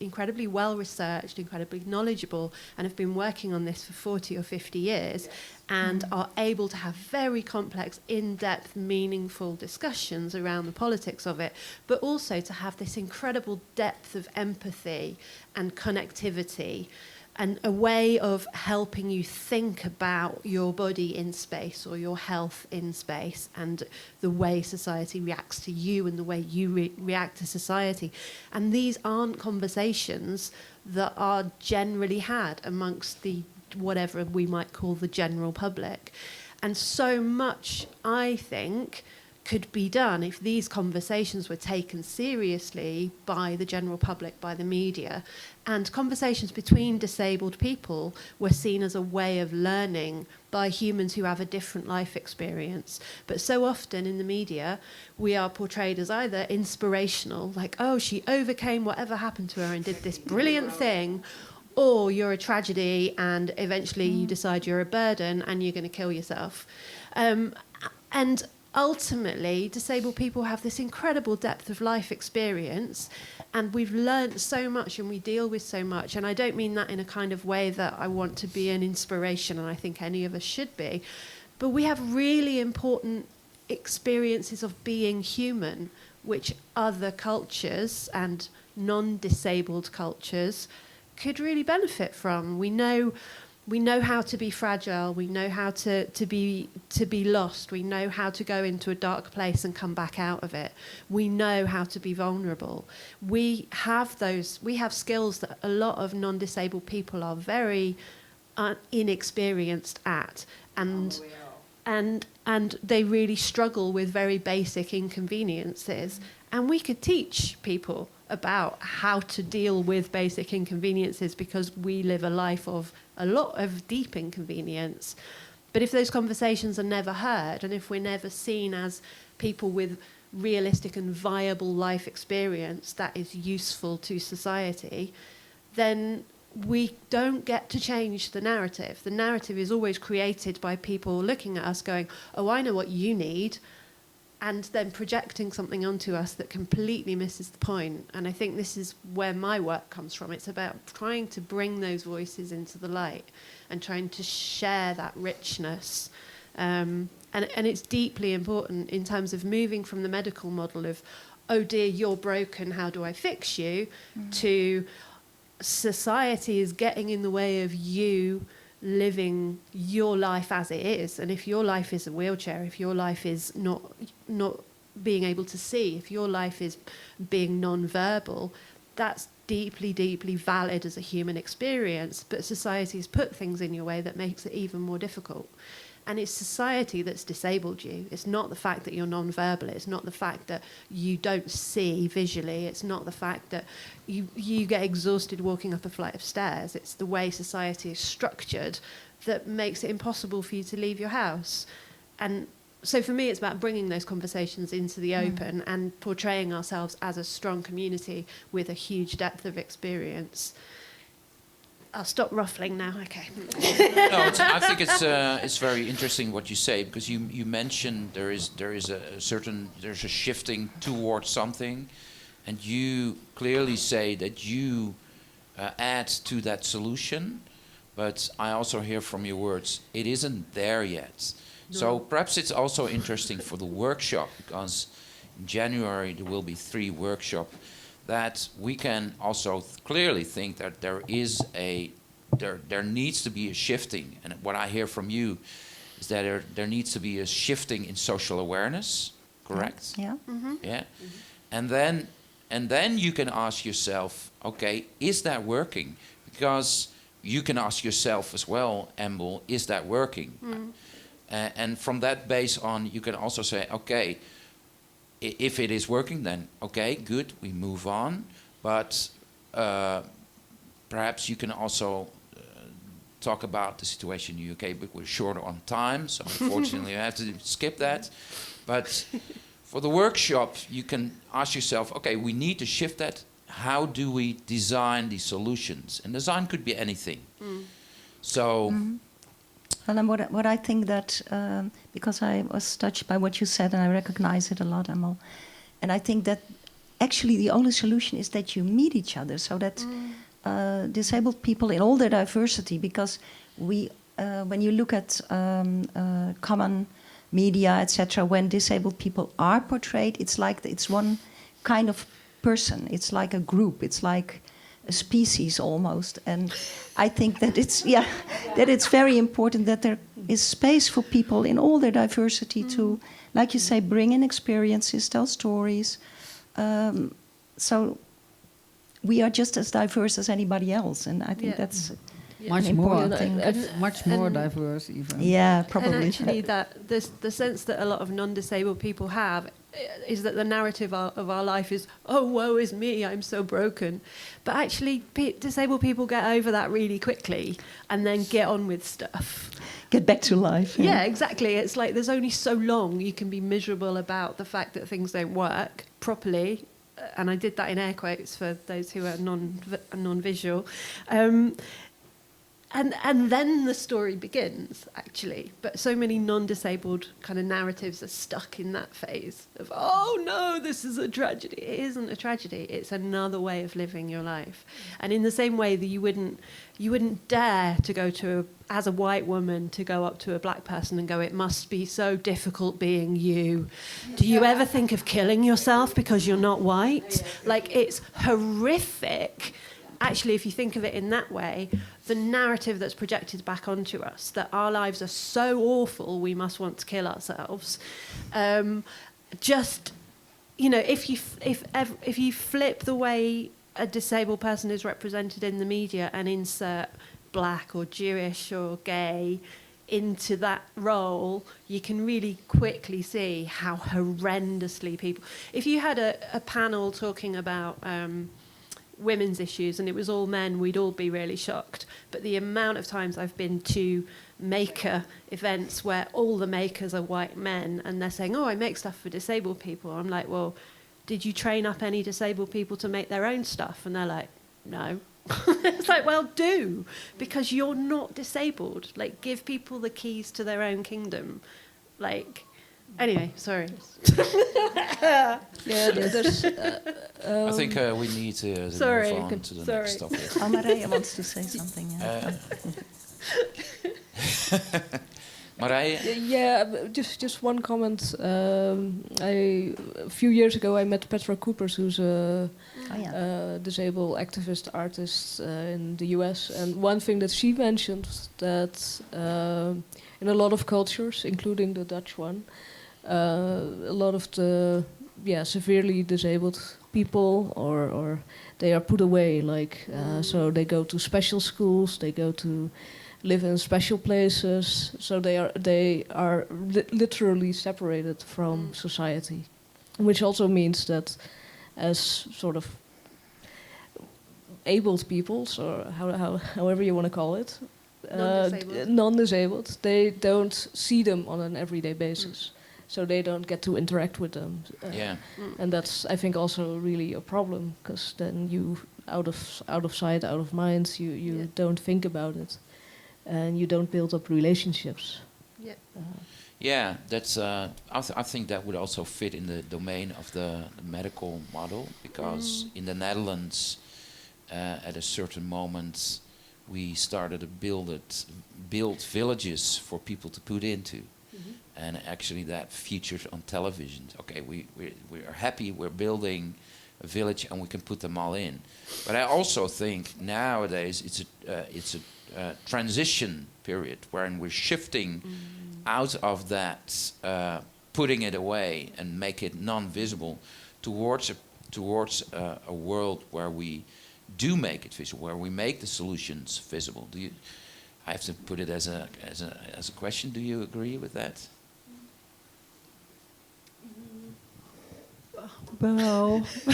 incredibly well-researched, incredibly knowledgeable, and have been working on this for 40 or 50 years, and are able to have very complex, in-depth, meaningful discussions around the politics of it, but also to have this incredible depth of empathy and connectivity, and a way of helping you think about your body in space or your health in space, and the way society reacts to you and the way you react to society. And these aren't conversations that are generally had amongst the whatever we might call the general public. And so much, I think, could be done if these conversations were taken seriously by the general public, by the media, and conversations between disabled people were seen as a way of learning by humans who have a different life experience. But so often in the media, we are portrayed as either inspirational, like, oh, she overcame whatever happened to her and did this brilliant thing, or you're a tragedy and eventually you decide you're a burden and you're going to kill yourself. And ultimately, disabled people have this incredible depth of life experience, and we've learned so much and we deal with so much. And I don't mean that in a kind of way that I want to be an inspiration, and I think any of us should be. But we have really important experiences of being human, which other cultures and non-disabled cultures could really benefit from. We know how to be fragile. We know how to be lost. We know how to go into a dark place and come back out of it. We know how to be vulnerable. We have skills that a lot of non-disabled people are very inexperienced at, and they really struggle with very basic inconveniences. And we could teach people about how to deal with basic inconveniences, because we live a life of a lot of deep inconvenience. But if those conversations are never heard, and if we're never seen as people with realistic and viable life experience that is useful to society, then we don't get to change the narrative. The narrative is always created by people looking at us going, oh, I know what you need, and then projecting something onto us that completely misses the point. And I think this is where my work comes from. It's about trying to bring those voices into the light and trying to share that richness. And it's deeply important in terms of moving from the medical model of, oh dear, you're broken, how do I fix you, to society is getting in the way of you living your life as it is. And if your life is a wheelchair, if your life is not being able to see, if your life is being non-verbal, that's deeply, deeply valid as a human experience. But society's put things in your way that makes it even more difficult. And it's society that's disabled you. It's not the fact that you're non-verbal. It's not the fact that you don't see visually. It's not the fact that you get exhausted walking up a flight of stairs. It's the way society is structured that makes it impossible for you to leave your house. And so for me, it's about bringing those conversations into the open and portraying ourselves as a strong community with a huge depth of experience. I'll stop ruffling now. Okay. No, I think it's very interesting what you say, because you mentioned there's a shifting towards something, and you clearly say that you add to that solution, but I also hear from your words it isn't there yet. No. So perhaps it's also interesting for the workshop, because in January there will be 3 workshops, that we can also clearly think that there needs to be a shifting. And what I hear from you is that there needs to be a shifting in social awareness, correct? Yeah. Mm-hmm. Yeah. Mm-hmm. And then you can ask yourself, okay, is that working? Because you can ask yourself as well, Amble, is that working? Mm. And from that base on, you can also say, okay, if it is working, then okay, good, we move on. But perhaps you can also talk about the situation in the UK, but we're short on time, so unfortunately I have to skip that. But for the workshop, you can ask yourself, okay, we need to shift that. How do we design these solutions? And design could be anything. Mm. So... Mm-hmm. Well, and what I think that, because I was touched by what you said and I recognize it a lot, Amble, and I think that actually the only solution is that you meet each other, so that disabled people in all their diversity, because when you look at common media, etc., when disabled people are portrayed, it's like it's one kind of person, it's like a group, it's like a species almost. And I think that it's very important that there is space for people in all their diversity to, like you say, bring in experiences, tell stories. So we are just as diverse as anybody else, and I think that's Much an more, important thing. much more diverse even. Yeah, probably. And actually, the sense that a lot of non-disabled people have is that the narrative of our life is, oh, woe is me, I'm so broken. But actually, disabled people get over that really quickly and then get on with stuff. Get back to life. Yeah, exactly. It's like there's only so long you can be miserable about the fact that things don't work properly. And I did that in air quotes for those who are non-visual. And then the story begins, actually. But so many non-disabled kind of narratives are stuck in that phase of, oh, no, this is a tragedy. It isn't a tragedy. It's another way of living your life. And in the same way that you wouldn't dare to go to, as a white woman, to go up to a black person and go, it must be so difficult being you. Do you ever think of killing yourself because you're not white? Like, it's horrific. Actually, if you think of it in that way, the narrative that's projected back onto us, that our lives are so awful we must want to kill ourselves, just, you know, if you flip the way a disabled person is represented in the media and insert black or Jewish or gay into that role, you can really quickly see how horrendously people... If you had a panel talking about... women's issues and it was all men, we'd all be really shocked. But the amount of times I've been to maker events where all the makers are white men and they're saying, oh, I make stuff for disabled people. I'm like, well, did you train up any disabled people to make their own stuff? And they're like, no. It's like, well, do, because you're not disabled. Like, give people the keys to their own kingdom. Like, anyway, sorry. Yeah, there's... I think we need to move on to the next topic. Oh, Marije wants to say something. Marije? Yeah, just one comment. A few years ago, I met Petra Coopers, who's a disabled activist artist in the US. And one thing that she mentioned that in a lot of cultures, including the Dutch one, a lot of the severely disabled people or they are put away, like so they go to special schools, they go to live in special places, so they are literally separated from society, which also means that as sort of abled peoples, or however you want to call it, non-disabled, they don't see them on an everyday basis. So they don't get to interact with them. And that's, I think, also really a problem, because then you, out of sight, out of mind, you don't think about it, and you don't build up relationships. Yeah, that's. I think that would also fit in the domain of the medical model, because in the Netherlands, at a certain moment, we started to build villages for people to put into. And actually that featured on television. Okay, we are happy, we're building a village and we can put them all in. But I also think nowadays it's a transition period wherein we're shifting out of that, putting it away and make it non-visible towards a world where we do make it visible, where we make the solutions visible. I have to put it as a question. Do you agree with that? Well, so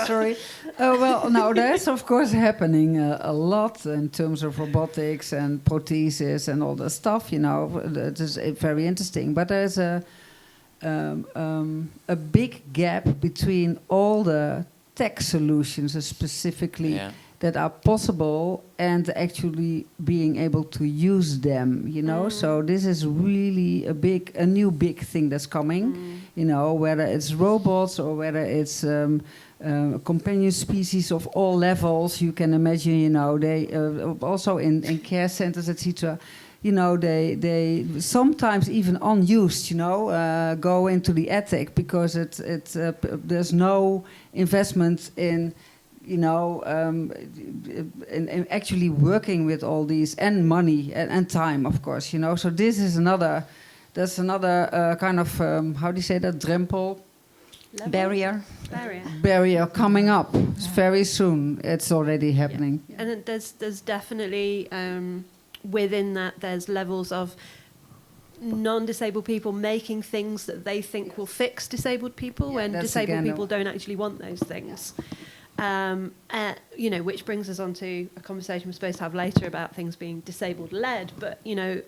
sorry. Well, no, there's of course happening a lot in terms of robotics and prosthesis and all that stuff. You know, it is very interesting. But there's a big gap between all the tech solutions, specifically. Yeah. That are possible and actually being able to use them, you know. So this is really a new big thing that's coming, you know, whether it's robots or whether it's companion species of all levels. You can imagine, you know, they also in care centers, etc. You know, they sometimes even unused, you know, go into the attic because there's no investment in. You know, in actually working with all these, and money and time, of course, you know. So this is another kind of, how do you say that, drempel? barrier coming up very soon. It's already happening. Yeah. And then there's definitely within that there's levels of non-disabled people making things that they think will fix disabled people when disabled people don't actually want those things. You know, which brings us on to a conversation we're supposed to have later about things being disabled-led. But, you know,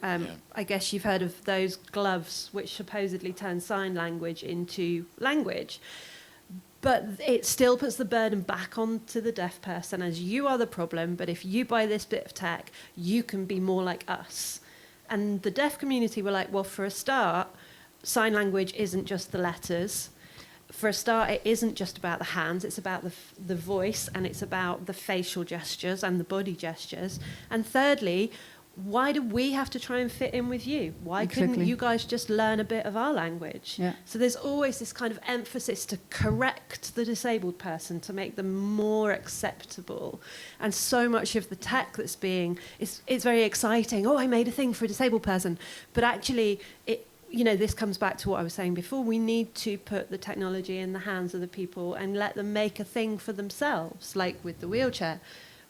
I guess you've heard of those gloves which supposedly turn sign language into language. But it still puts the burden back onto the deaf person as you are the problem, but if you buy this bit of tech, you can be more like us. And the deaf community were like, well, for a start, sign language isn't just the letters. For a start, it isn't just about the hands, it's about the voice, and it's about the facial gestures and the body gestures. And thirdly, why do we have to try and fit in with you? Why couldn't you guys just learn a bit of our language? Yeah. So there's always this kind of emphasis to correct the disabled person, to make them more acceptable. And so much of the tech that's it's very exciting. Oh, I made a thing for a disabled person. But actually, you know, this comes back to what I was saying before. We need to put the technology in the hands of the people and let them make a thing for themselves, like with the wheelchair.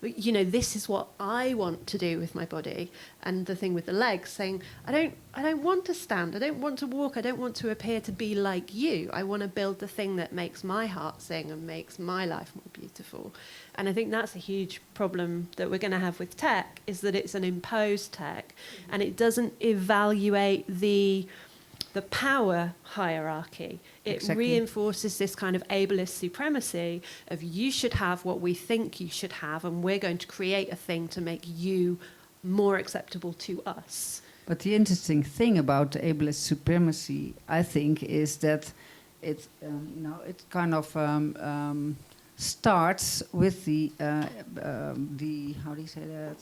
You know, this is what I want to do with my body. And the thing with the legs, saying, I don't want to stand, I don't want to walk, I don't want to appear to be like you. I want to build the thing that makes my heart sing and makes my life more beautiful. And I think that's a huge problem that we're going to have with tech, is that it's an imposed tech, and it doesn't evaluate the power hierarchy. It reinforces this kind of ableist supremacy of you should have what we think you should have, and we're going to create a thing to make you more acceptable to us. But the interesting thing about ableist supremacy, I think, is that it kind of starts with the how do you say that,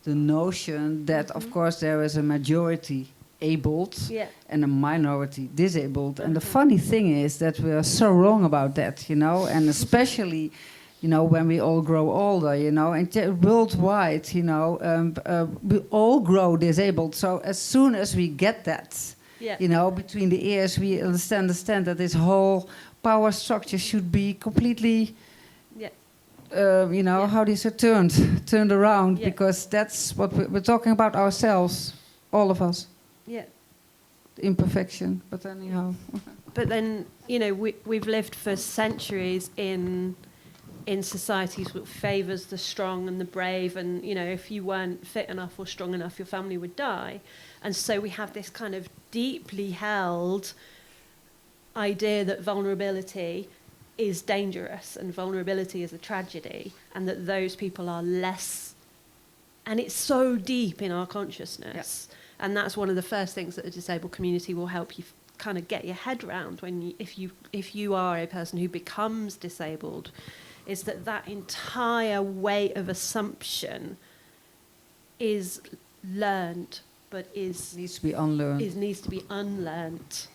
the notion that of course there is a majority abled and a minority disabled. And the funny thing is that we are so wrong about that, you know, and especially, you know, when we all grow older, you know, and worldwide, you know, we all grow disabled. So as soon as we get that, you know, between the ears, we understand that this whole power structure should be completely, you know, how do you say, turned around, because that's what we're talking about ourselves, all of us. Yeah. Imperfection, but anyhow. But then, you know, we've lived for centuries in societies that favours the strong and the brave, and, you know, if you weren't fit enough or strong enough, your family would die. And so we have this kind of deeply held idea that vulnerability is dangerous and vulnerability is a tragedy, and that those people are less. And it's so deep in our consciousness. And that's one of the first things that the disabled community will help you kind of get your head around if you are a person who becomes disabled, is that entire weight of assumption is learned, but needs to be unlearned. Needs to be unlearned.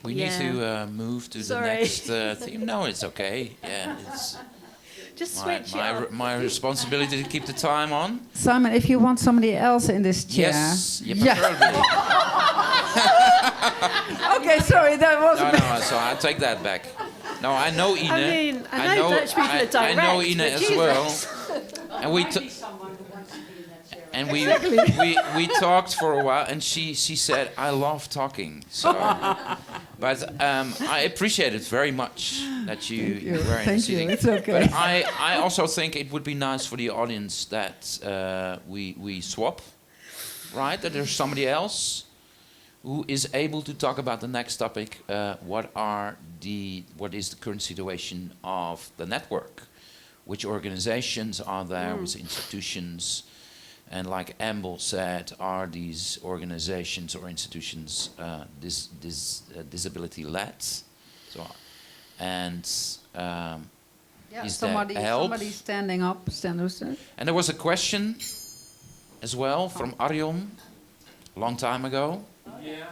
We need to move to the next theme. No, it's okay. Yeah, it's just switch my responsibility to keep the time on. Simon, if you want somebody else in this chair. Yes, preferably. Okay, sorry, that wasn't. No, so I take that back. No, I know Ine. I mean, I know Dutch people are direct. I know Ine as well. And we talked for a while, and she said, I love talking. So, but I appreciate it very much that you were in Thank you. It's okay. But I also think it would be nice for the audience that we swap, right? That there's somebody else who is able to talk about the next topic. What is the current situation of the network? Which organizations are there? Which institutions? And like Amble said, are these organizations or institutions disability-led? So, and is somebody standing up, And there was a question as well from Arjon, a long time ago. Yeah.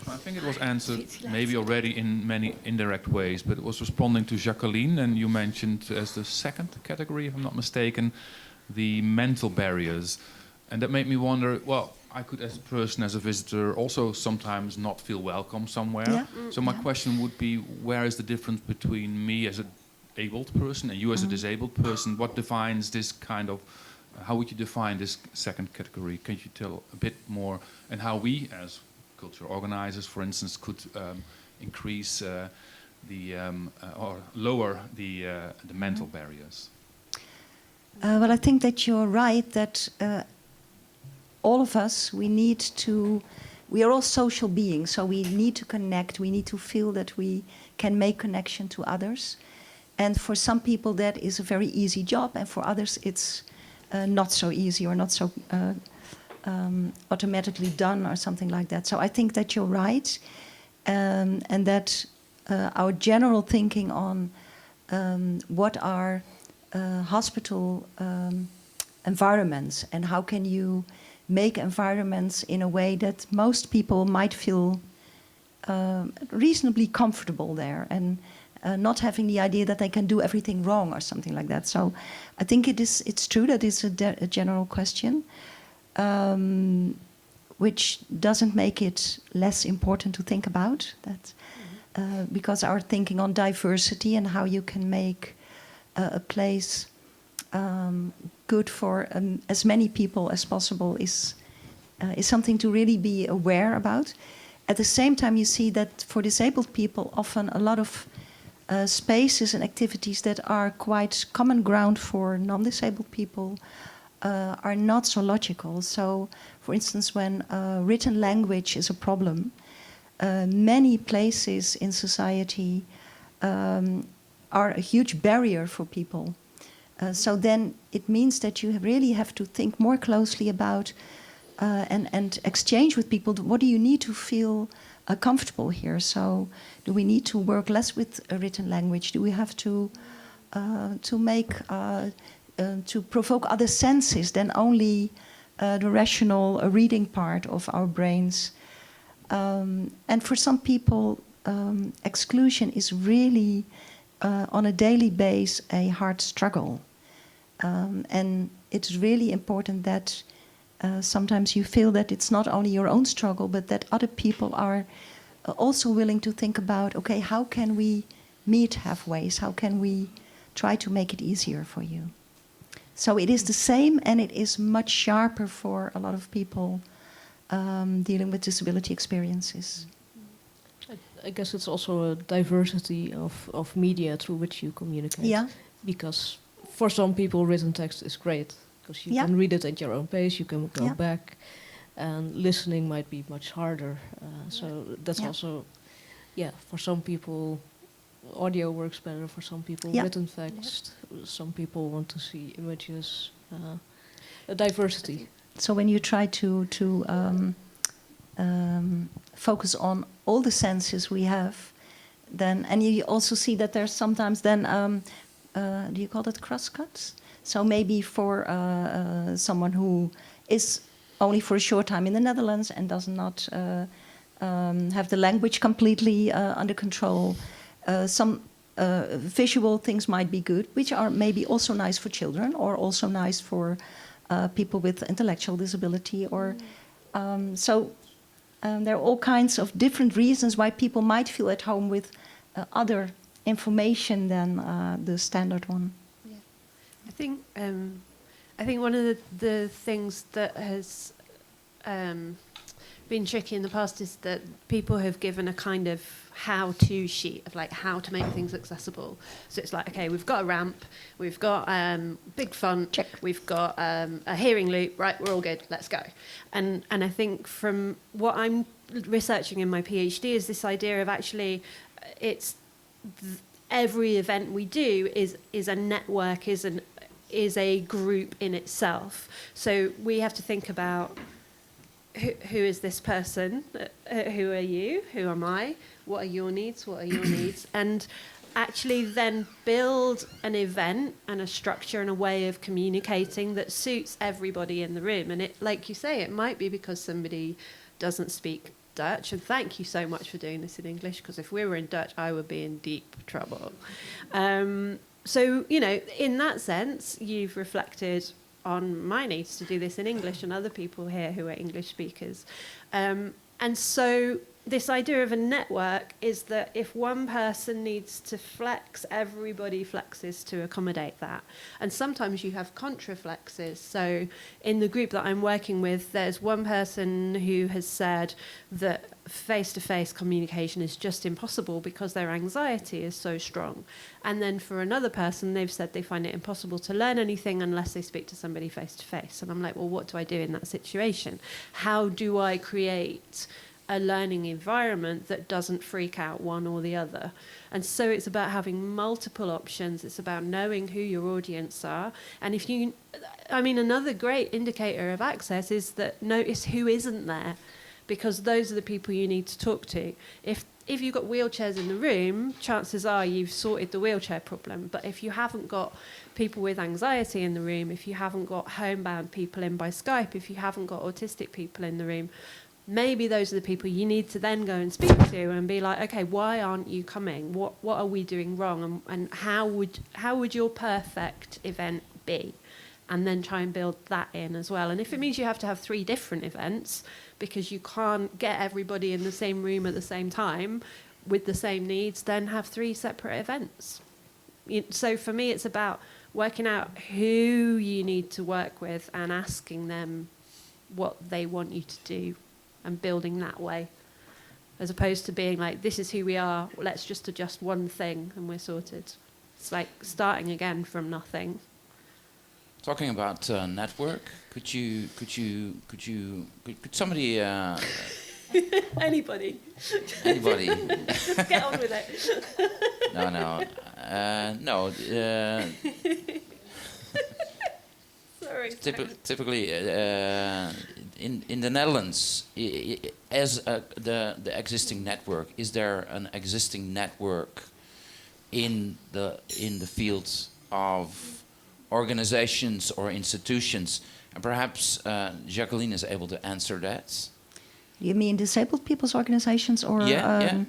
I think it was answered maybe already in many indirect ways, but it was responding to Jacqueline, and you mentioned as the second category, if I'm not mistaken, the mental barriers. And that made me wonder, well, I could, as a person, as a visitor, also sometimes not feel welcome somewhere. Yeah. So my question would be, where is the difference between me as a abled person and you as a disabled person? What defines this kind of, how would you define this second category? Can you tell a bit more, and how we as cultural organizers, for instance, could increase or lower the mental barriers? Well, I think that you're right that all of us, we are all social beings, so we need to connect, we need to feel that we can make connection to others. And for some people that is a very easy job, and for others it's not so easy or not so automatically done or something like that. So I think that you're right, and that our general thinking on what are hospital environments and how can you make environments in a way that most people might feel reasonably comfortable there, and not having the idea that they can do everything wrong or something like that. So I think it's true that it's a general question, which doesn't make it less important to think about that, because our thinking on diversity and how you can make a place good for as many people as possible is something to really be aware about. At the same time, you see that for disabled people, often a lot of spaces and activities that are quite common ground for non-disabled people are not so logical. So, for instance, when written language is a problem, many places in society are a huge barrier for people. So then it means that you really have to think more closely about and exchange with people. What do you need to feel comfortable here? So do we need to work less with a written language? Do we have to make to provoke other senses than only the rational reading part of our brains? And for some people, exclusion is really on a daily basis a hard struggle. And it's really important that sometimes you feel that it's not only your own struggle, but that other people are also willing to think about, okay, how can we meet halfway? How can we try to make it easier for you? So it is the same, and it is much sharper for a lot of people dealing with disability experiences. I guess it's also a diversity of media through which you communicate. Yeah. Because for some people, written text is great, because you can read it at your own pace, you can go back, and listening might be much harder. So that's also, for some people, audio works better. For some people, written text. Some people want to see images. A diversity. So when you try to focus on all the senses we have, then, and you also see that there's sometimes then, do you call it crosscuts? So maybe for someone who is only for a short time in the Netherlands and does not have the language completely under control, some visual things might be good, which are maybe also nice for children or also nice for people with intellectual disability. Or there are all kinds of different reasons why people might feel at home with other information than the standard one. Yeah. I think one of the things that has been tricky in the past is that people have given a kind of how-to sheet of like how to make things accessible. So it's like, okay, we've got a ramp, we've got big font, check. We've got a hearing loop, right, we're all good, let's go. And I think from what I'm researching in my PhD is this idea of actually it's every event we do is a network, is a group in itself. So we have to think about who is this person? Who are you? Who am I? What are your needs? What are your needs? And actually then build an event and a structure and a way of communicating that suits everybody in the room. And it, like you say, it might be because somebody doesn't speak Dutch. And thank you so much for doing this in English, because if we were in Dutch, I would be in deep trouble. So, you know, in that sense, you've reflected on my needs to do this in English and other people here who are English speakers. And so this idea of a network is that if one person needs to flex, everybody flexes to accommodate that. And sometimes you have contraflexes. So in the group that I'm working with, there's one person who has said that face-to-face communication is just impossible because their anxiety is so strong. And then for another person, they've said they find it impossible to learn anything unless they speak to somebody face-to-face. And I'm like, well, what do I do in that situation? How do I create a learning environment that doesn't freak out one or the other? And so it's about having multiple options. It's about knowing who your audience are. And if you, I mean, another great indicator of access is that notice who isn't there, because those are the people you need to talk to. If you've got wheelchairs in the room, chances are you've sorted the wheelchair problem. But if you haven't got people with anxiety in the room, if you haven't got homebound people in by Skype, if you haven't got autistic people in the room, maybe those are the people you need to then go and speak to and be like, okay, why aren't you coming? What are we doing wrong? And how would your perfect event be? And then try and build that in as well. And if it means you have to have 3 different events because you can't get everybody in the same room at the same time with the same needs, then have 3 separate events. So for me, it's about working out who you need to work with and asking them what they want you to do and building that way, as opposed to being like, this is who we are, let's just adjust one thing and we're sorted. It's like starting again from nothing. Talking about network, could somebody? Anybody. Anybody. Get on with it. No. Sorry. Typically, in the Netherlands, as the existing network, is there an existing network in the fields of organizations or institutions? And perhaps Jacqueline is able to answer that. You mean disabled people's organizations, or the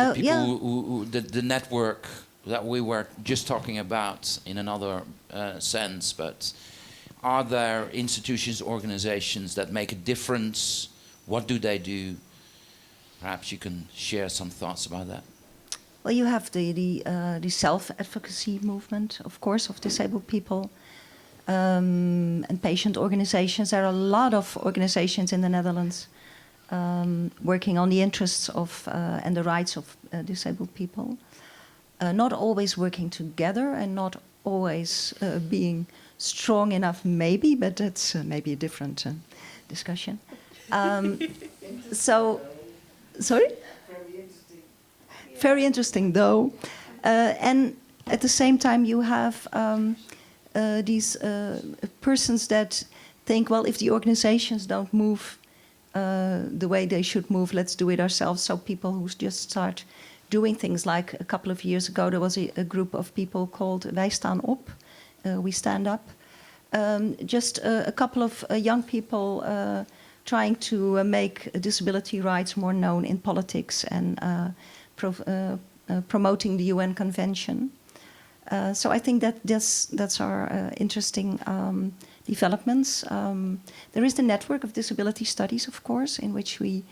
people who the network that we were just talking about in another sense, but are there institutions, organizations that make a difference? What do they do? Perhaps you can share some thoughts about that. Well, you have the self-advocacy movement, of course, of disabled people, and patient organizations. There are a lot of organizations in the Netherlands working on the interests of and the rights of disabled people. Not always working together and not always being strong enough, maybe, but that's maybe a different discussion. Sorry? Very interesting, though. And at the same time, you have these persons that think, well, if the organizations don't move the way they should move, let's do it ourselves. So people who just start doing things, like a couple of years ago, there was a group of people called Wij staan op, We Stand Up. Just a couple of young people trying to make disability rights more known in politics and promoting the UN Convention. So I think that's our interesting developments. There is the network of disability studies, of course, in which we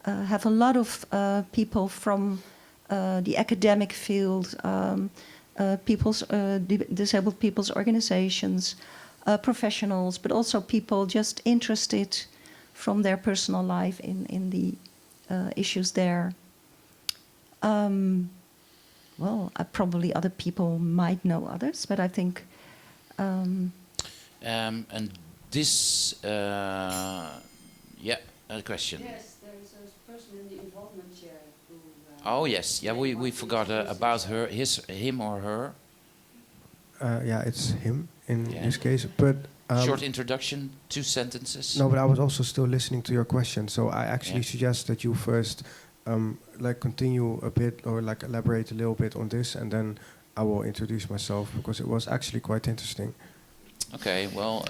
have a lot of people from the academic field, disabled people's organizations, professionals, but also people just interested from their personal life in the issues there. Well, probably other people might know others, but I think... and this... a question. Yes, there's a person in the involvement chair who... oh, yes. Yeah, we forgot about her, him or her. It's him in this case, but... short introduction, 2 sentences. No, but I was also still listening to your question, so I actually suggest that you first continue a bit, or elaborate a little bit on this, and then I will introduce myself, because it was actually quite interesting. Okay, well,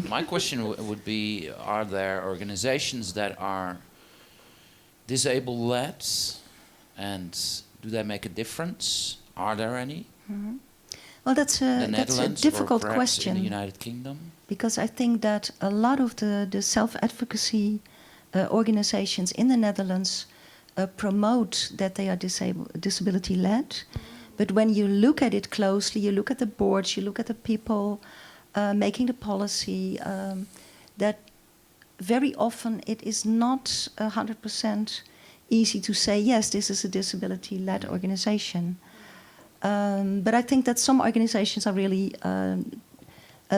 my question would be, are there organizations that are disabled-led, and do they make a difference? Are there any? Mm-hmm. Well, that's a Netherlands difficult or perhaps question. in the United Kingdom? Because I think that a lot of the self-advocacy organizations in the Netherlands promote that they are disability-led. But when you look at it closely, you look at the boards, you look at the people making the policy, that very often it is not 100% easy to say, yes, this is a disability-led organization. But I think that some organizations are really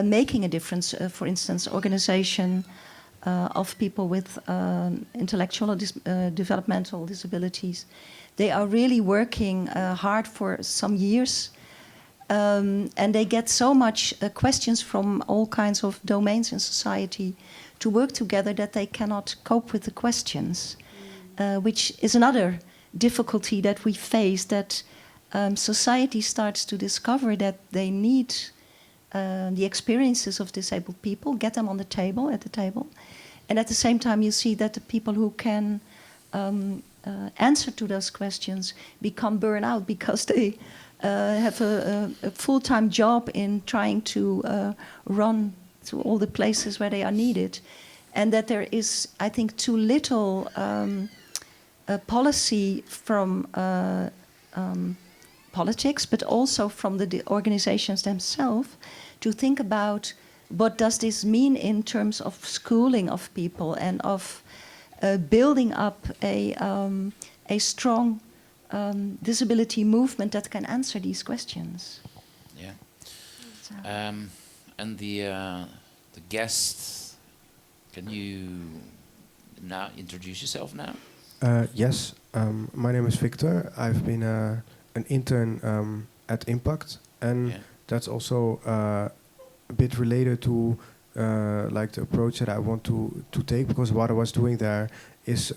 making a difference. For instance, organization of people with intellectual or developmental disabilities. They are really working hard for some years, and they get so much questions from all kinds of domains in society to work together that they cannot cope with the questions, which is another difficulty that we face, that society starts to discover that they need the experiences of disabled people, get them on the table, at the table. And at the same time, you see that the people who can answer to those questions become burned out because they have a full-time job in trying to run to all the places where they are needed. And that there is, I think, too little policy from politics, but also from the organizations themselves, to think about what does this mean in terms of schooling of people and of building up a strong disability movement that can answer these questions. Yeah. And the guest, can you now introduce yourself now? Yes, my name is Victor. I've been an intern at IMPAKT, and that's also a bit related to like the approach that I want to take, because what I was doing there is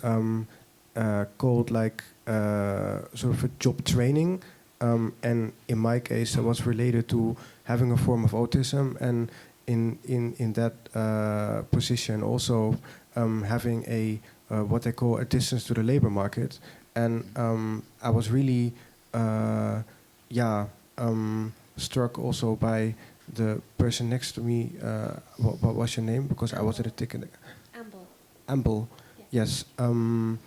called like sort of a job training, and in my case it was related to having a form of autism, and in that position also having a what they call a distance to the labor market, and I was really struck also by the person next to me. What was your name? Because I was at a ticket. Amble. Amble, yes. And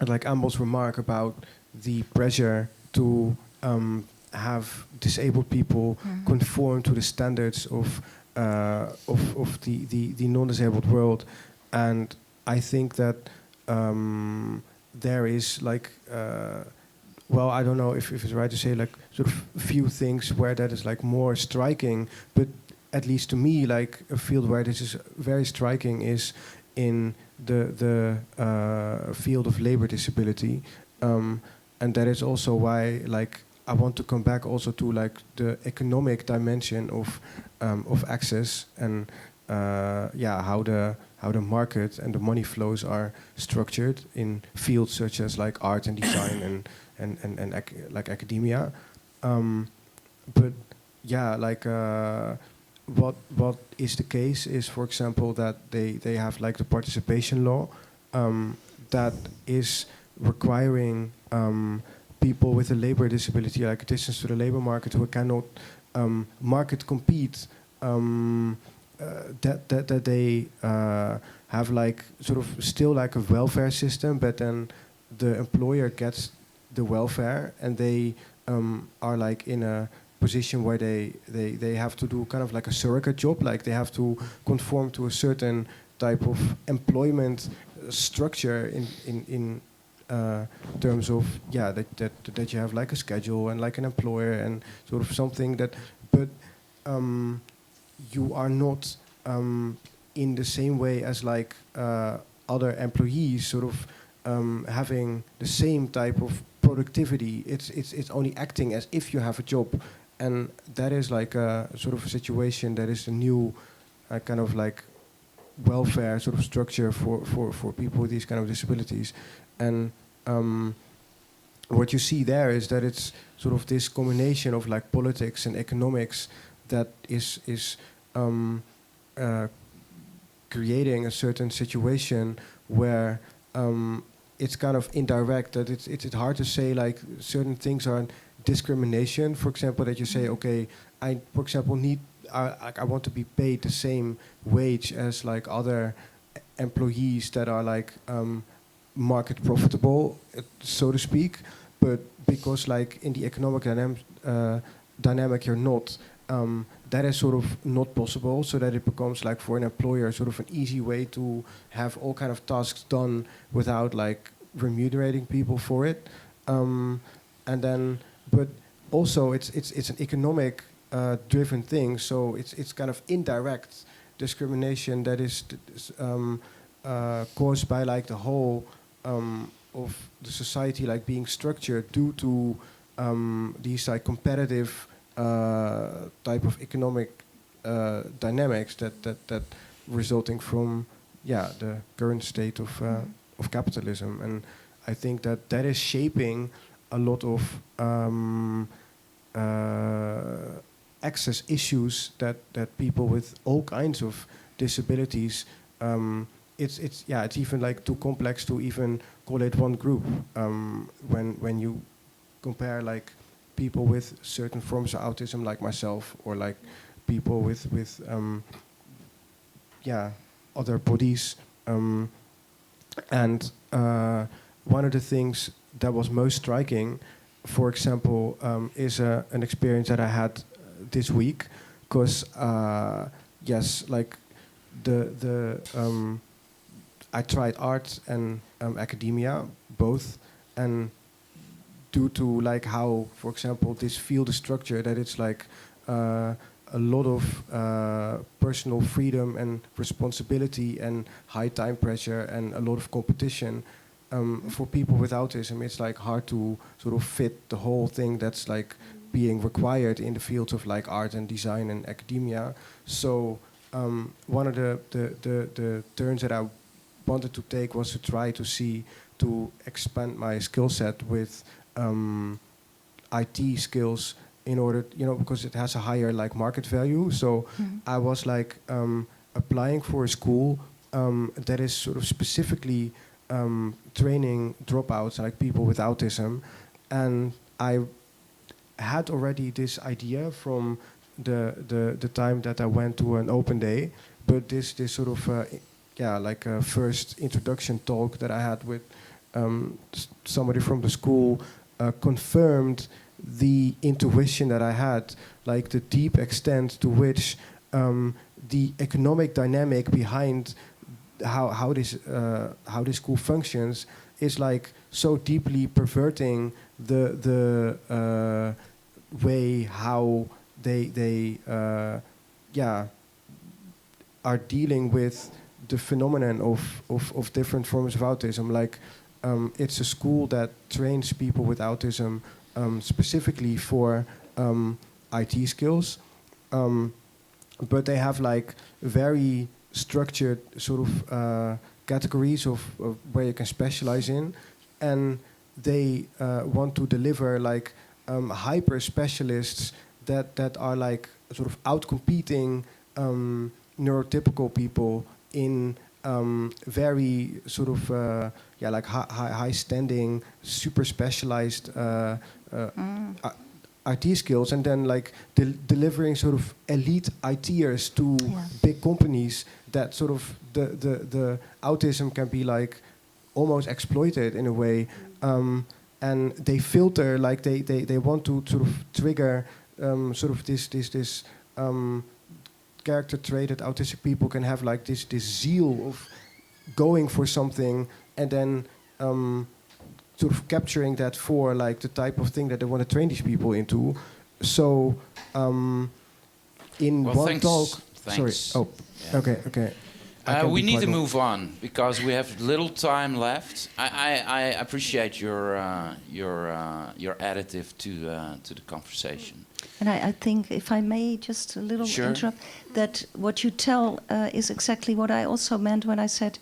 like Amble's remark about the pressure to have disabled people conform to the standards of the non-disabled world, and I think that there is like. Well, I don't know if it's right to say like sort of few things where that is like more striking, but at least to me, like a field where this is very striking is in the field of labor disability, and that is also why like I want to come back also to like the economic dimension of access and how the market and the money flows are structured in fields such as like art and design and like academia, but yeah, like what is the case is, for example, that they have like the participation law that is requiring people with a labor disability, like a distance to the labor market, who cannot market compete, that they have like sort of still like a welfare system, but then the employer gets the welfare, and they are like in a position where they have to do kind of like a surrogate job, like they have to conform to a certain type of employment structure in terms of that you have like a schedule and like an employer and sort of something that, but you are not in the same way as like other employees sort of having the same type of productivity. It's only acting as if you have a job, and that is like a sort of a situation that is a new kind of like welfare sort of structure for people with these kind of disabilities. And what you see there is that it's sort of this combination of like politics and economics that is creating a certain situation where it's kind of indirect, that it's hard to say like certain things are discrimination, for example, that you say, okay, I, for example, I want to be paid the same wage as like other employees that are like market profitable, so to speak, but because like in the economic dynamic you're not, that is sort of not possible, so that it becomes like for an employer sort of an easy way to have all kind of tasks done without like remunerating people for it, and then but also it's an economic driven thing, so it's kind of indirect discrimination that is caused by like the whole of the society like being structured due to these like competitive type of economic dynamics that resulting from the current state of capitalism, and I think that is shaping a lot of access issues that people with all kinds of disabilities. It's even like too complex to even call it one group. When you compare like people with certain forms of autism, like myself, or like people with other bodies, and one of the things that was most striking, for example, is an experience that I had this week, because like I tried art and academia both, and due to like how, for example, this field is structured, that it's like a lot of personal freedom and responsibility and high time pressure and a lot of competition. For people with autism, it's like hard to sort of fit the whole thing that's like being required in the fields of like art and design and academia. So one of the turns that I wanted to take was to try to expand my skill set with IT skills, in order, because it has a higher like market value. So I was like applying for a school that is sort of specifically training dropouts, like people with autism, and I had already this idea from the time that I went to an open day, but this sort of like a first introduction talk that I had with somebody from the school confirmed the intuition that I had, like the deep extent to which the economic dynamic behind how this school functions is like so deeply perverting the way how they are dealing with the phenomenon of different forms of autism. Like it's a school that trains people with autism specifically for IT skills, but they have like very structured sort of categories of where you can specialize in, and they want to deliver like hyper specialists that are like sort of outcompeting neurotypical people in very sort of like high standing, super specialized IT skills, and then like delivering sort of elite ITers to big companies that sort of the autism can be like almost exploited in a way, and they filter, like they want to sort of trigger sort of this character trait that autistic people can have, like this zeal of going for something and then sort of capturing that for like the type of thing that they want to train these people into. So in one talk... Thanks. Sorry. Oh, yeah. Okay. We need to move on because we have little time left. I appreciate your additive to the conversation. And I think, if I may just a little interrupt, that what you tell is exactly what I also meant when I said,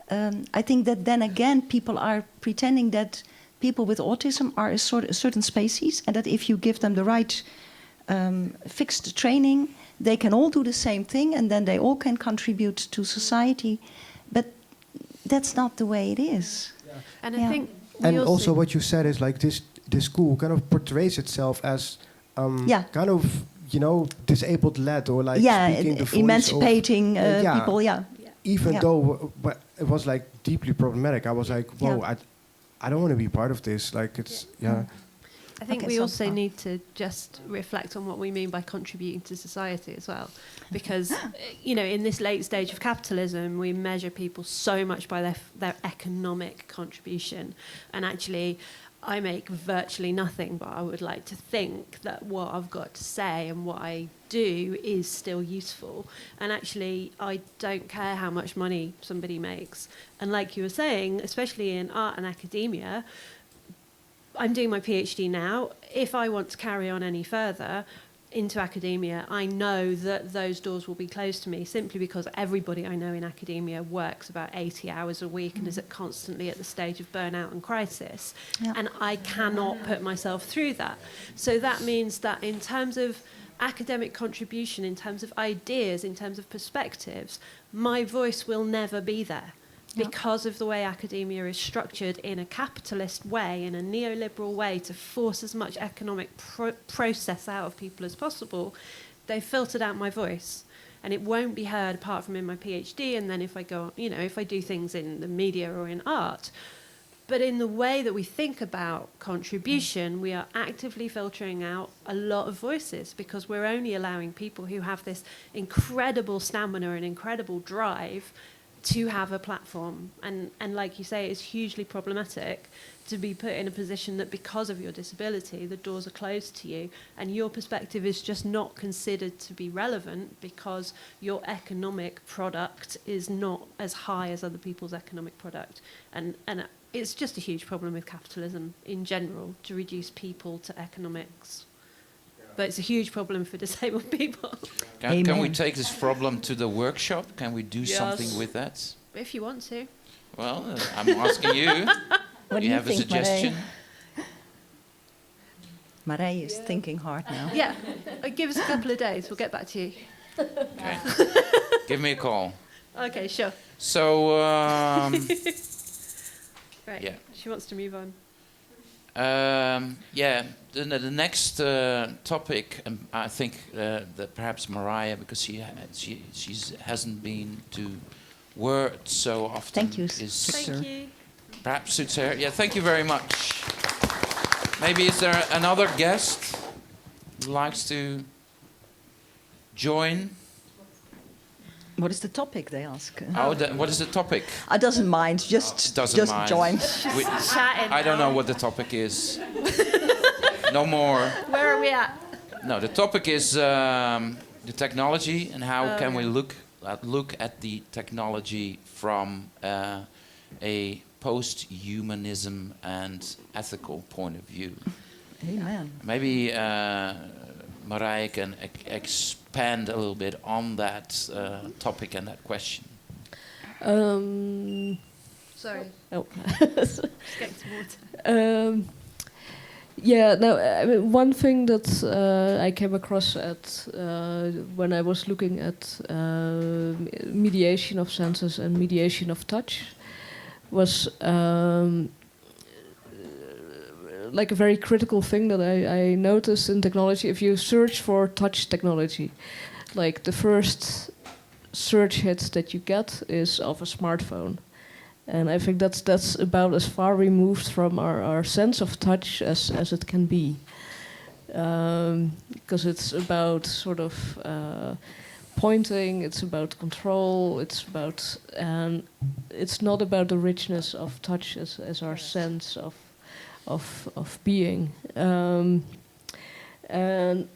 I think that then again people are pretending that people with autism are a certain species, and that if you give them the right fixed training, they can all do the same thing, and then they all can contribute to society. But that's not the way it is. And I think and also what you said is like this this school kind of portrays itself as kind of, you know, disabled led or like speaking the voice emancipating of, people. Even though it was like deeply problematic, I was like, whoa, I don't want to be part of this. Like it's I think we also need to just reflect on what we mean by contributing to society as well. Because, you know, in this late stage of capitalism, we measure people so much by their economic contribution. And actually, I make virtually nothing, but I would like to think that what I've got to say and what I do is still useful. And actually, I don't care how much money somebody makes. And like you were saying, especially in art and academia, I'm doing my PhD now. If I want to carry on any further into academia, I know that those doors will be closed to me simply because everybody I know in academia works about 80 hours a week and is constantly at the stage of burnout and crisis. And I cannot put myself through that. So that means that in terms of academic contribution, in terms of ideas, in terms of perspectives, my voice will never be there. Because of the way academia is structured in a capitalist way, in a neoliberal way, to force as much economic process out of people as possible, they've filtered out my voice. And it won't be heard apart from in my PhD, and then if I go, you know, if I do things in the media or in art. But in the way that we think about contribution, we are actively filtering out a lot of voices because we're only allowing people who have this incredible stamina and incredible drive to have a platform. And like you say, it's hugely problematic to be put in a position that because of your disability, the doors are closed to you and your perspective is just not considered to be relevant because your economic product is not as high as other people's economic product. And it's just a huge problem with capitalism in general to reduce people to economics. But it's a huge problem for disabled people. Can we take this problem to the workshop? Can we do something with that? If you want to. Well, I'm asking you. What do you have think, a suggestion? Marije is thinking hard now. Yeah, give us a couple of days. We'll get back to you. Okay. Give me a call. Okay, sure. So, right. Yeah. She wants to move on. The next topic, I think that perhaps Marije, because she hasn't been to Word so often. Thank you. Thank you. Perhaps suits her. Yeah, thank you very much. Maybe is there another guest who likes to join? What is the topic, they ask? What is the topic? I doesn't mind, just mind. join. I don't know what the topic is. No more. Where are we at? No, the topic is the technology and how can we look at the technology from a post-humanism and ethical point of view. Amen. Maybe Marije can expand a little bit on that topic and that question. Sorry. Oh. Just getting some water. Yeah, no, I mean, one thing that I came across at when I was looking at mediation of senses and mediation of touch was like a very critical thing that I noticed in technology. If you search for touch technology, like the first search hit that you get is of a smartphone. And I think that's about as far removed from our sense of touch as it can be. Because it's about sort of pointing, it's about control, it's not about the richness of touch as our sense of being. And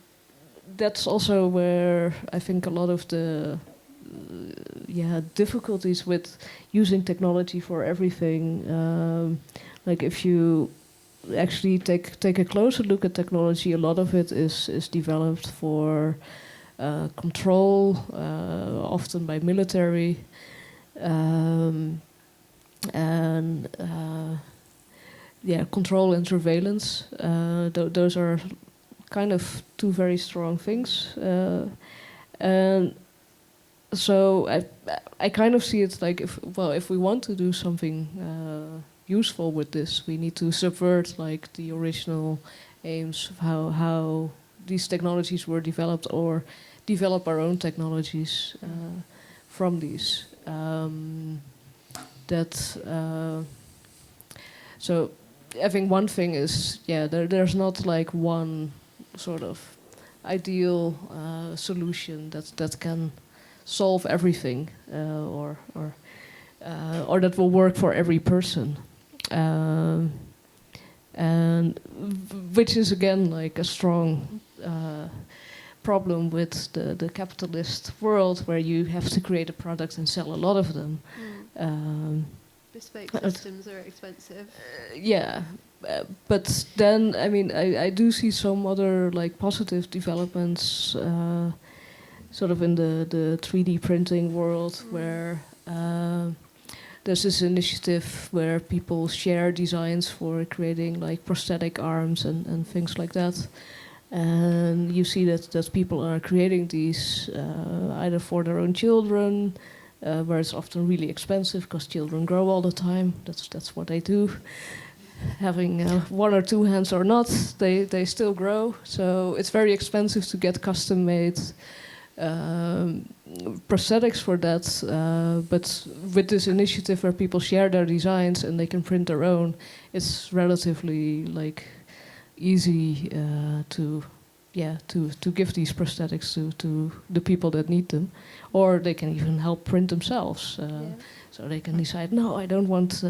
that's also where I think a lot of the difficulties with using technology for everything. Like if you actually take a closer look at technology, a lot of it is developed for control, often by military, and control and surveillance. Those are kind of two very strong things, and so I kind of see it like if we want to do something useful with this. We need to subvert like the original aims of how these technologies were developed, or develop our own technologies from these. So I think one thing is, there's not like one sort of ideal solution that can solve everything, or that will work for every person, and which is again like a strong problem with the capitalist world, where you have to create a product and sell a lot of them. Bespoke systems are expensive. But then I mean I do see some other like positive developments, sort of in the 3D printing world, where there's this initiative where people share designs for creating like prosthetic arms and things like that. And you see that people are creating these either for their own children, where it's often really expensive because children grow all the time. That's what they do. Having one or two hands or not, they still grow. So it's very expensive to get custom-made prosthetics for that. But with this initiative where people share their designs and they can print their own, it's relatively like easy to give these prosthetics to the people that need them, or they can even help print themselves. So they can decide, no, I don't want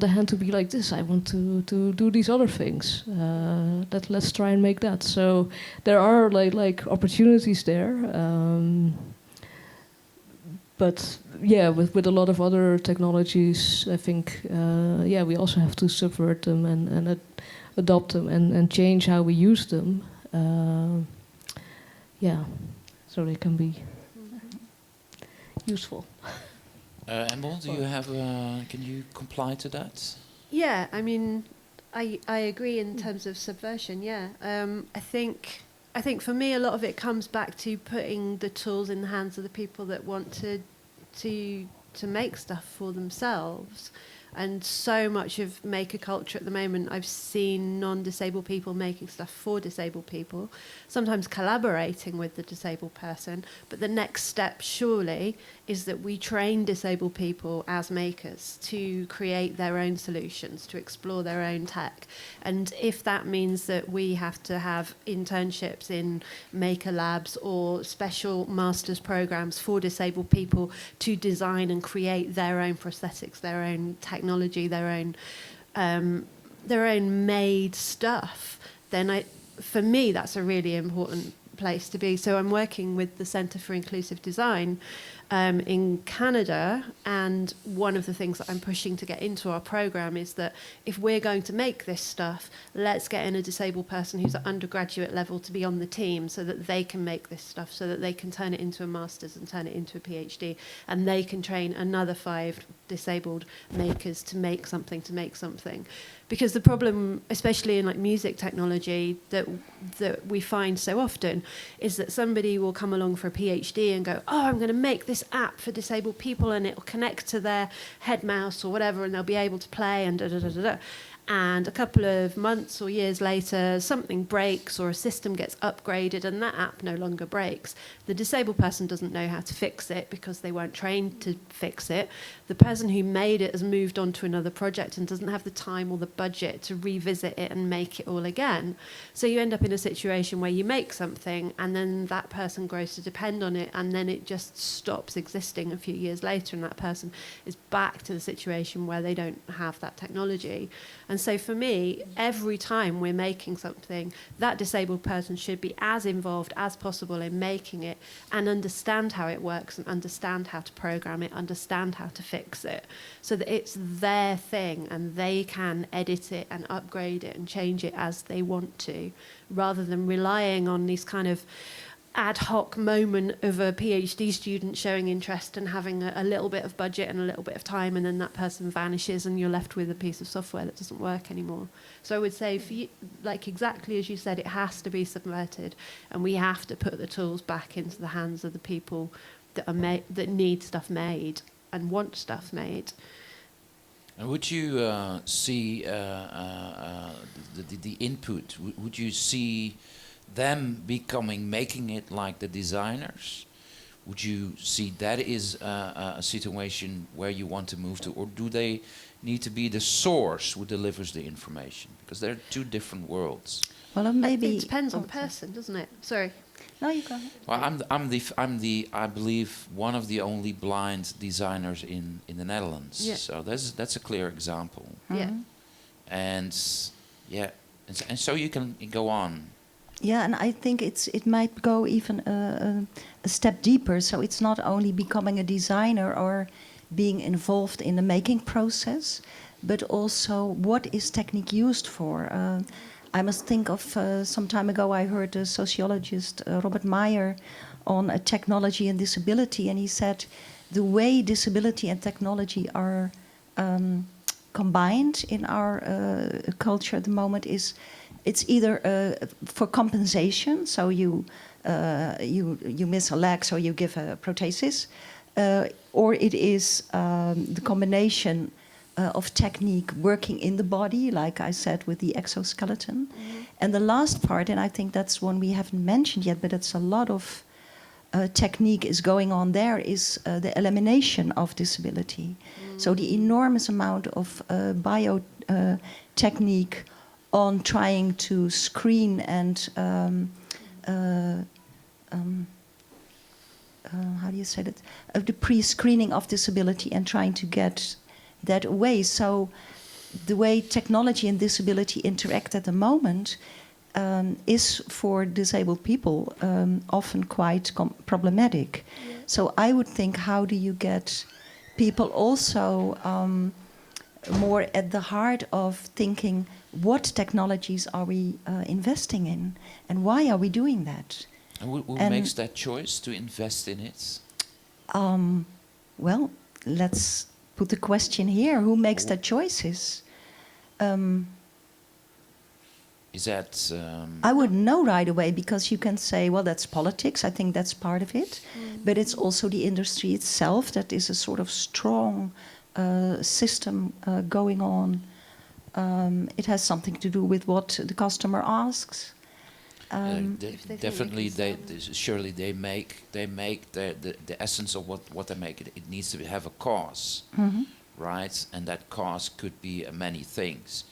the hand to be like this. I want to do these other things. Let's try and make that. So there are like opportunities there. But with a lot of other technologies, I think we also have to subvert them and adopt them and change how we use them. So they can be useful. Amble, do you have? Can you comply to that? Yeah, I mean, I agree in terms of subversion. Yeah, I think for me a lot of it comes back to putting the tools in the hands of the people that want to make stuff for themselves. And so much of maker culture at the moment, I've seen non-disabled people making stuff for disabled people, sometimes collaborating with the disabled person. But the next step, surely, is that we train disabled people as makers to create their own solutions, to explore their own tech. And if that means that we have to have internships in maker labs or special master's programs for disabled people to design and create their own prosthetics, their own technology, their own made stuff, then for me that's a really important place to be. So I'm working with the Centre for Inclusive Design in Canada, and one of the things that I'm pushing to get into our program is that if we're going to make this stuff, let's get in a disabled person who's at undergraduate level to be on the team so that they can make this stuff, so that they can turn it into a master's and turn it into a PhD, and they can train another 5 disabled makers to make something. Because the problem, especially in like music technology, that we find so often is that somebody will come along for a PhD and go, oh, I'm going to make this app for disabled people and it will connect to their head mouse or whatever and they'll be able to play and da-da-da-da-da. And a couple of months or years later, something breaks or a system gets upgraded and that app no longer breaks. The disabled person doesn't know how to fix it because they weren't trained to fix it. The person who made it has moved on to another project and doesn't have the time or the budget to revisit it and make it all again. So you end up in a situation where you make something and then that person grows to depend on it and then it just stops existing a few years later and that person is back to the situation where they don't have that technology. And so for me, every time we're making something, that disabled person should be as involved as possible in making it and understand how it works and understand how to program it, understand how to fix it, so that it's their thing and they can edit it and upgrade it and change it as they want to, rather than relying on these kind of ad hoc moment of a PhD student showing interest and having a little bit of budget and a little bit of time, and then that person vanishes and you're left with a piece of software that doesn't work anymore. So I would say, for you, like exactly as you said, it has to be subverted, and we have to put the tools back into the hands of the people that are that need stuff made and want stuff made. And would you see the input? Would you see them making it like the designers? Would you see that is a situation where you want to move to, or do they need to be the source who delivers the information? Because they're two different worlds. Well, maybe it depends on person, doesn't it? Sorry. No, you go ahead. Well, I believe one of the only blind designers in the Netherlands. Yeah. So that's a clear example. Yeah. And and so you can go on. Yeah, and I think it might go even a step deeper. So it's not only becoming a designer or being involved in the making process, but also what is technique used for. I must think of some time ago I heard a sociologist, Robert Meyer, on technology and disability, and he said the way disability and technology are combined in our culture at the moment is it's either for compensation, so you miss a leg, so you give a prosthesis, or it is the combination of technique working in the body, like I said, with the exoskeleton. Mm-hmm. And the last part, and I think that's one we haven't mentioned yet, but it's a lot of technique is going on there, is the elimination of disability. Mm. So the enormous amount of biotechnique on trying to screen and how do you say that? The pre-screening of disability and trying to get that away. So the way technology and disability interact at the moment is for disabled people often quite problematic. Yeah. So I would think, how do you get people also more at the heart of thinking, what technologies are we investing in, and why are we doing that? And who makes that choice to invest in it? Well, let's put the question here: who makes that choices? Is that? I wouldn't know right away, because you can say, well, that's politics. I think that's part of it, but it's also the industry itself that is a sort of strong system going on. It has something to do with what the customer asks. Definitely, surely they make the essence of what they make. It needs to have a cause, right? And that cause could be many things.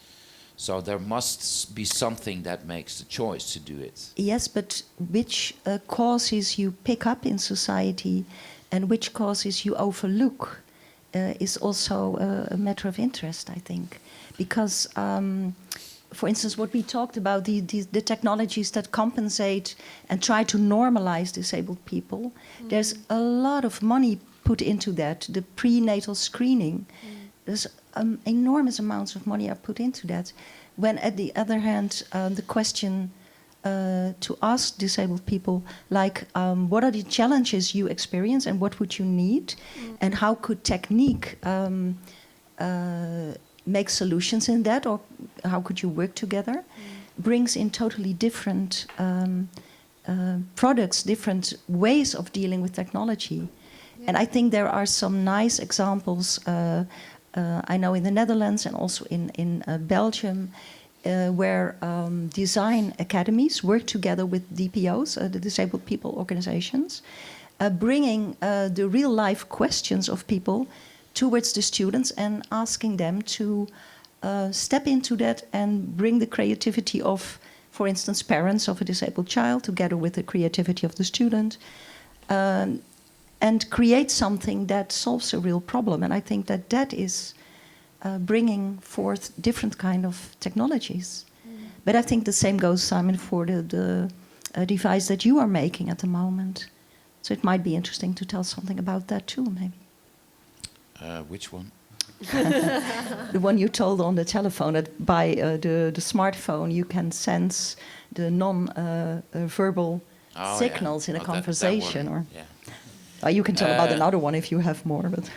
So there must be something that makes the choice to do it. Yes, but which causes you pick up in society and which causes you overlook is also a matter of interest, I think. Because, for instance, what we talked about, the technologies that compensate and try to normalize disabled people, there's a lot of money put into that. The prenatal screening, there's enormous amounts of money are put into that. When, at the other hand, the question to ask disabled people, like, what are the challenges you experience and what would you need, and how could technique make solutions in that, or how could you work together, brings in totally different products, different ways of dealing with technology. Yeah. And I think there are some nice examples, I know in the Netherlands and also in Belgium, where design academies work together with DPOs, the disabled people organizations, bringing the real life questions of people towards the students and asking them to step into that and bring the creativity of, for instance, parents of a disabled child together with the creativity of the student, and create something that solves a real problem. And I think that that is bringing forth different kind of technologies. But I think the same goes, Simon, for the device that you are making at the moment. So it might be interesting to tell something about that too, maybe. Which one? The one you told on the telephone, that by the smartphone you can sense the non-verbal signals in a conversation. Or you can tell about another one if you have more. But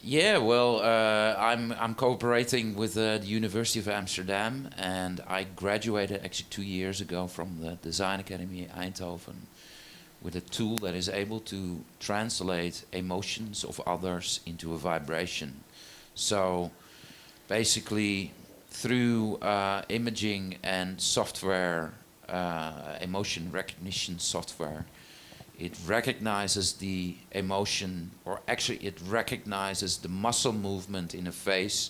yeah, well, I'm cooperating with the University of Amsterdam, and I graduated actually 2 years ago from the Design Academy Eindhoven, with a tool that is able to translate emotions of others into a vibration. So basically, through imaging and software, emotion recognition software, it recognizes the emotion, or actually it recognizes the muscle movement in a face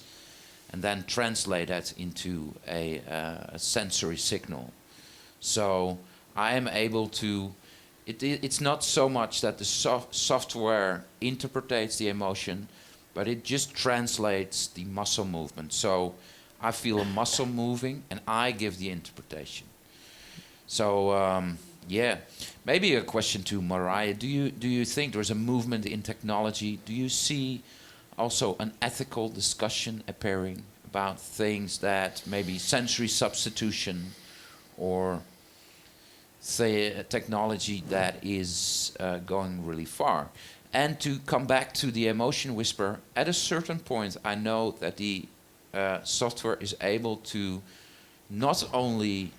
and then translate that into a sensory signal. So I am able to, it's not so much that the software interprets the emotion, but it just translates the muscle movement. So I feel a muscle moving and I give the interpretation. So yeah, maybe a question to Marije. Do you think there's a movement in technology? Do you see also an ethical discussion appearing about things that maybe sensory substitution, or say a technology that is going really far? And to come back to the emotion whisper, at a certain point I know that the software is able to not only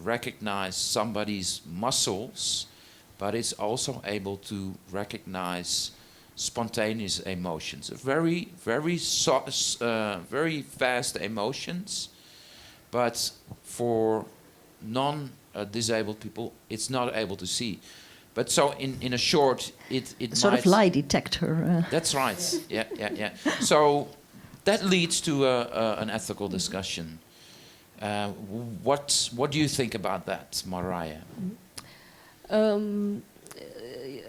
recognize somebody's muscles, but it's also able to recognize spontaneous emotions, very fast emotions, but for non-disabled people, it's not able to see. But so in a short, it sort of lie detector. That's right. Yeah. So that leads to an ethical discussion. What do you think about that, Marije?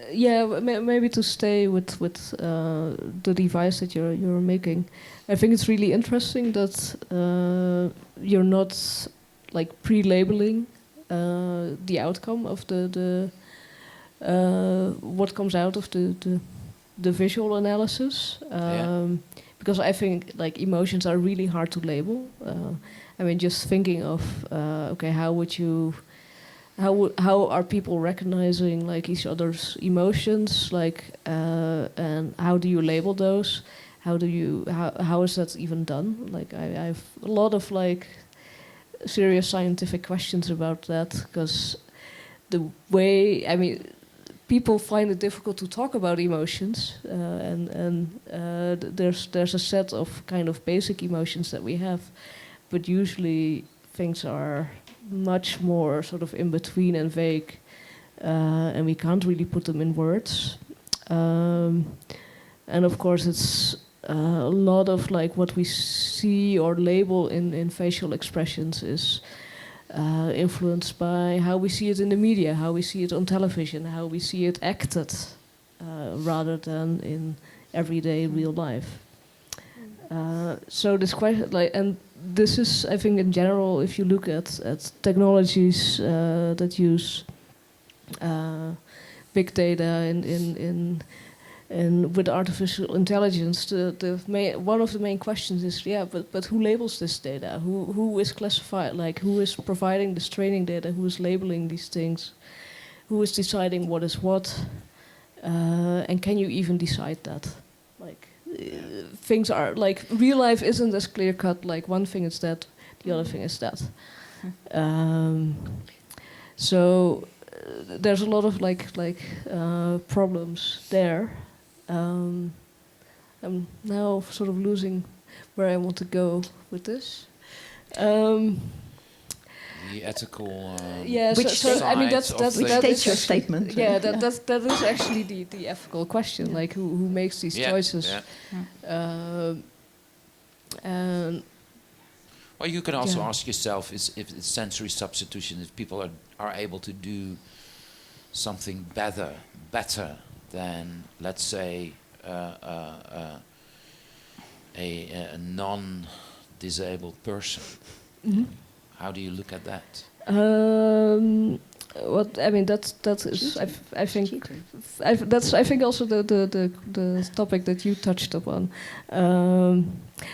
Yeah, maybe to stay with the device that you're making. I think it's really interesting that you're not like pre-labeling the outcome of the what comes out of the visual analysis. Because I think like emotions are really hard to label. I mean, just thinking of okay, how are people recognizing like each other's emotions, like and how do you label those? How is that even done? Like I have a lot of like serious scientific questions about that, because the way, I mean, people find it difficult to talk about emotions, and there's a set of kind of basic emotions that we have, but usually things are much more sort of in between and vague, and we can't really put them in words. And of course, it's a lot of like what we see or label in facial expressions is influenced by how we see it in the media, how we see it on television, how we see it acted, rather than in everyday real life. So this question, like, and this is, I think, in general, if you look at technologies that use big data and with artificial intelligence, one of the main questions is, but who labels this data? Who is classified? Like, who is providing this training data? Who is labeling these things? Who is deciding what is what? And can you even decide that? Like, things are like, real life isn't as clear cut. Like, one thing is that, the other thing is that. So there's a lot of problems there. I'm now sort of losing where I want to go with this. The ethical. Yeah, I mean that's your statement. Yeah, that is actually the ethical question. Like who makes these choices? Yeah. And well, you can also ask yourself: if it's sensory substitution, if people are able to do something better than, let's say, a non-disabled person. Mm-hmm. How do you look at that? What I mean, that is, I think also the topic that you touched upon.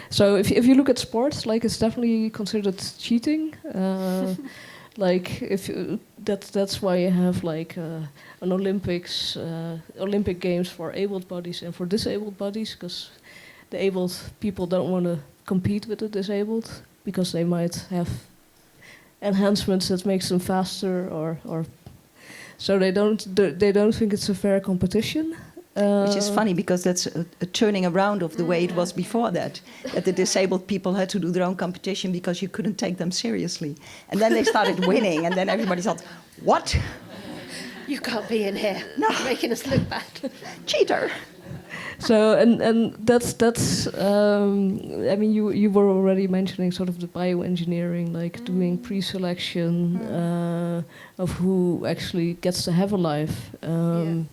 So if you look at sports, like, it's definitely considered cheating. Like, that's why you have like an Olympic Games for abled bodies and for disabled bodies, because the abled people don't want to compete with the disabled because they might have enhancements that makes them faster, or so they don't think it's a fair competition. Which is funny because that's a turning around of the way it was before that the disabled people had to do their own competition because you couldn't take them seriously. And then they started winning, and then everybody thought, what? You can't be in here. No. You're making us look bad. Cheater. So and that's I mean you were already mentioning sort of the bioengineering, like doing pre-selection of who actually gets to have a life, and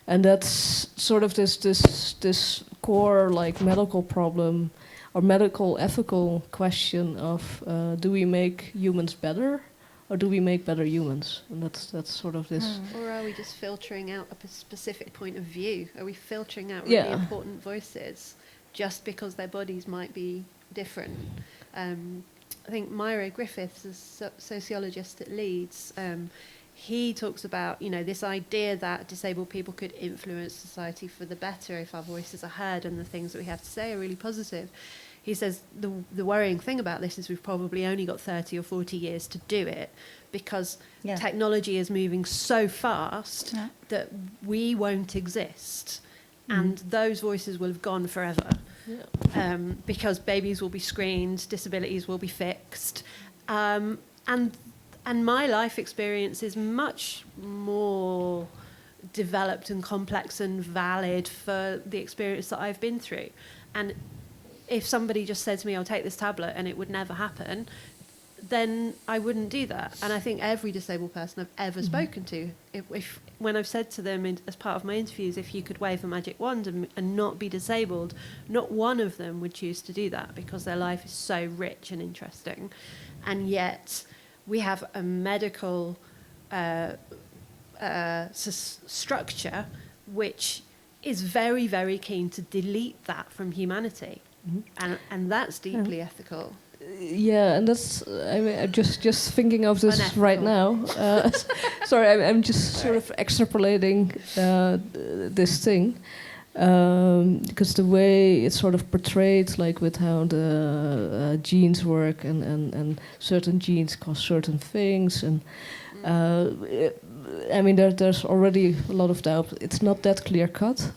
that's sort of this core like medical problem or medical ethical question of do we make humans better? Or do we make better humans? And that's sort of this. Or are we just filtering out a specific point of view? Are we filtering out really important voices just because their bodies might be different? I think Marije Griffiths, a sociologist at Leeds, he talks about this idea that disabled people could influence society for the better if our voices are heard and the things that we have to say are really positive. He says the worrying thing about this is we've probably only got 30 or 40 years to do it because technology is moving so fast that we won't exist. And those voices will have gone forever because babies will be screened, disabilities will be fixed. And my life experience is much more developed and complex and valid for the experience that I've been through. And if somebody just said to me, I'll take this tablet and it would never happen, then I wouldn't do that. And I think every disabled person I've ever spoken to, if when I've said to them as part of my interviews, if you could wave a magic wand and not be disabled, not one of them would choose to do that because their life is so rich and interesting. And yet we have a medical structure which is very, very keen to delete that from humanity. And that's deeply ethical. Yeah, and that's I mean, I'm just thinking of this unethical right now. Sorry, I'm just sort of extrapolating this thing because the way it's sort of portrayed, like with how the genes work and certain genes cause certain things, and I mean there's already a lot of doubt. It's not that clear cut.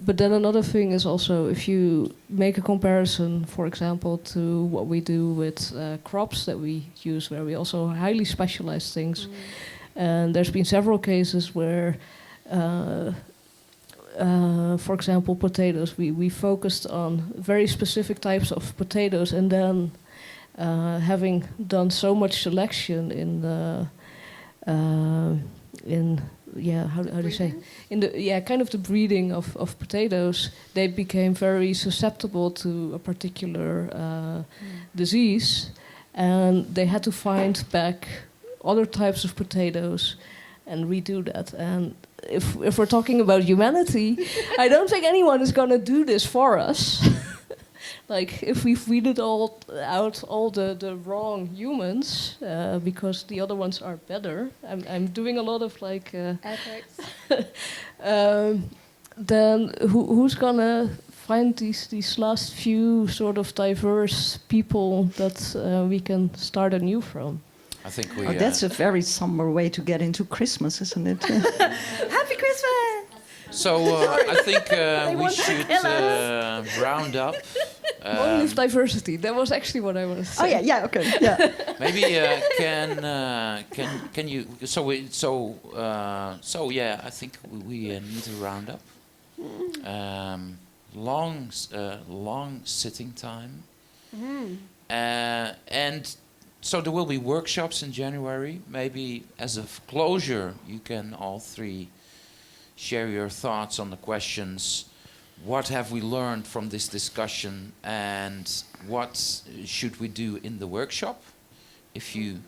But then another thing is also if you make a comparison, for example, to what we do with crops that we use, where we also highly specialize things. And there's been several cases where, for example, potatoes, we focused on very specific types of potatoes, and then having done so much selection how do you say? In the kind of the breeding of potatoes, they became very susceptible to a particular disease, and they had to find back other types of potatoes and redo that. And if we're talking about humanity, I don't think anyone is going to do this for us. Like if we've weeded all the wrong humans because the other ones are better. I'm doing a lot of like ethics. Then who's gonna find these last few sort of diverse people that we can start anew from? I think that's a very somber way to get into Christmas, isn't it? Happy Christmas! So I think we should round up. Long-lived diversity. That was actually what I was saying. Oh yeah, okay, yeah. Maybe can you? So yeah, I think we need to round up. Long sitting time, and so there will be workshops in January. Maybe as a closure, you can all three share your thoughts on the questions. What have we learned from this discussion, and what should we do in the workshop? If you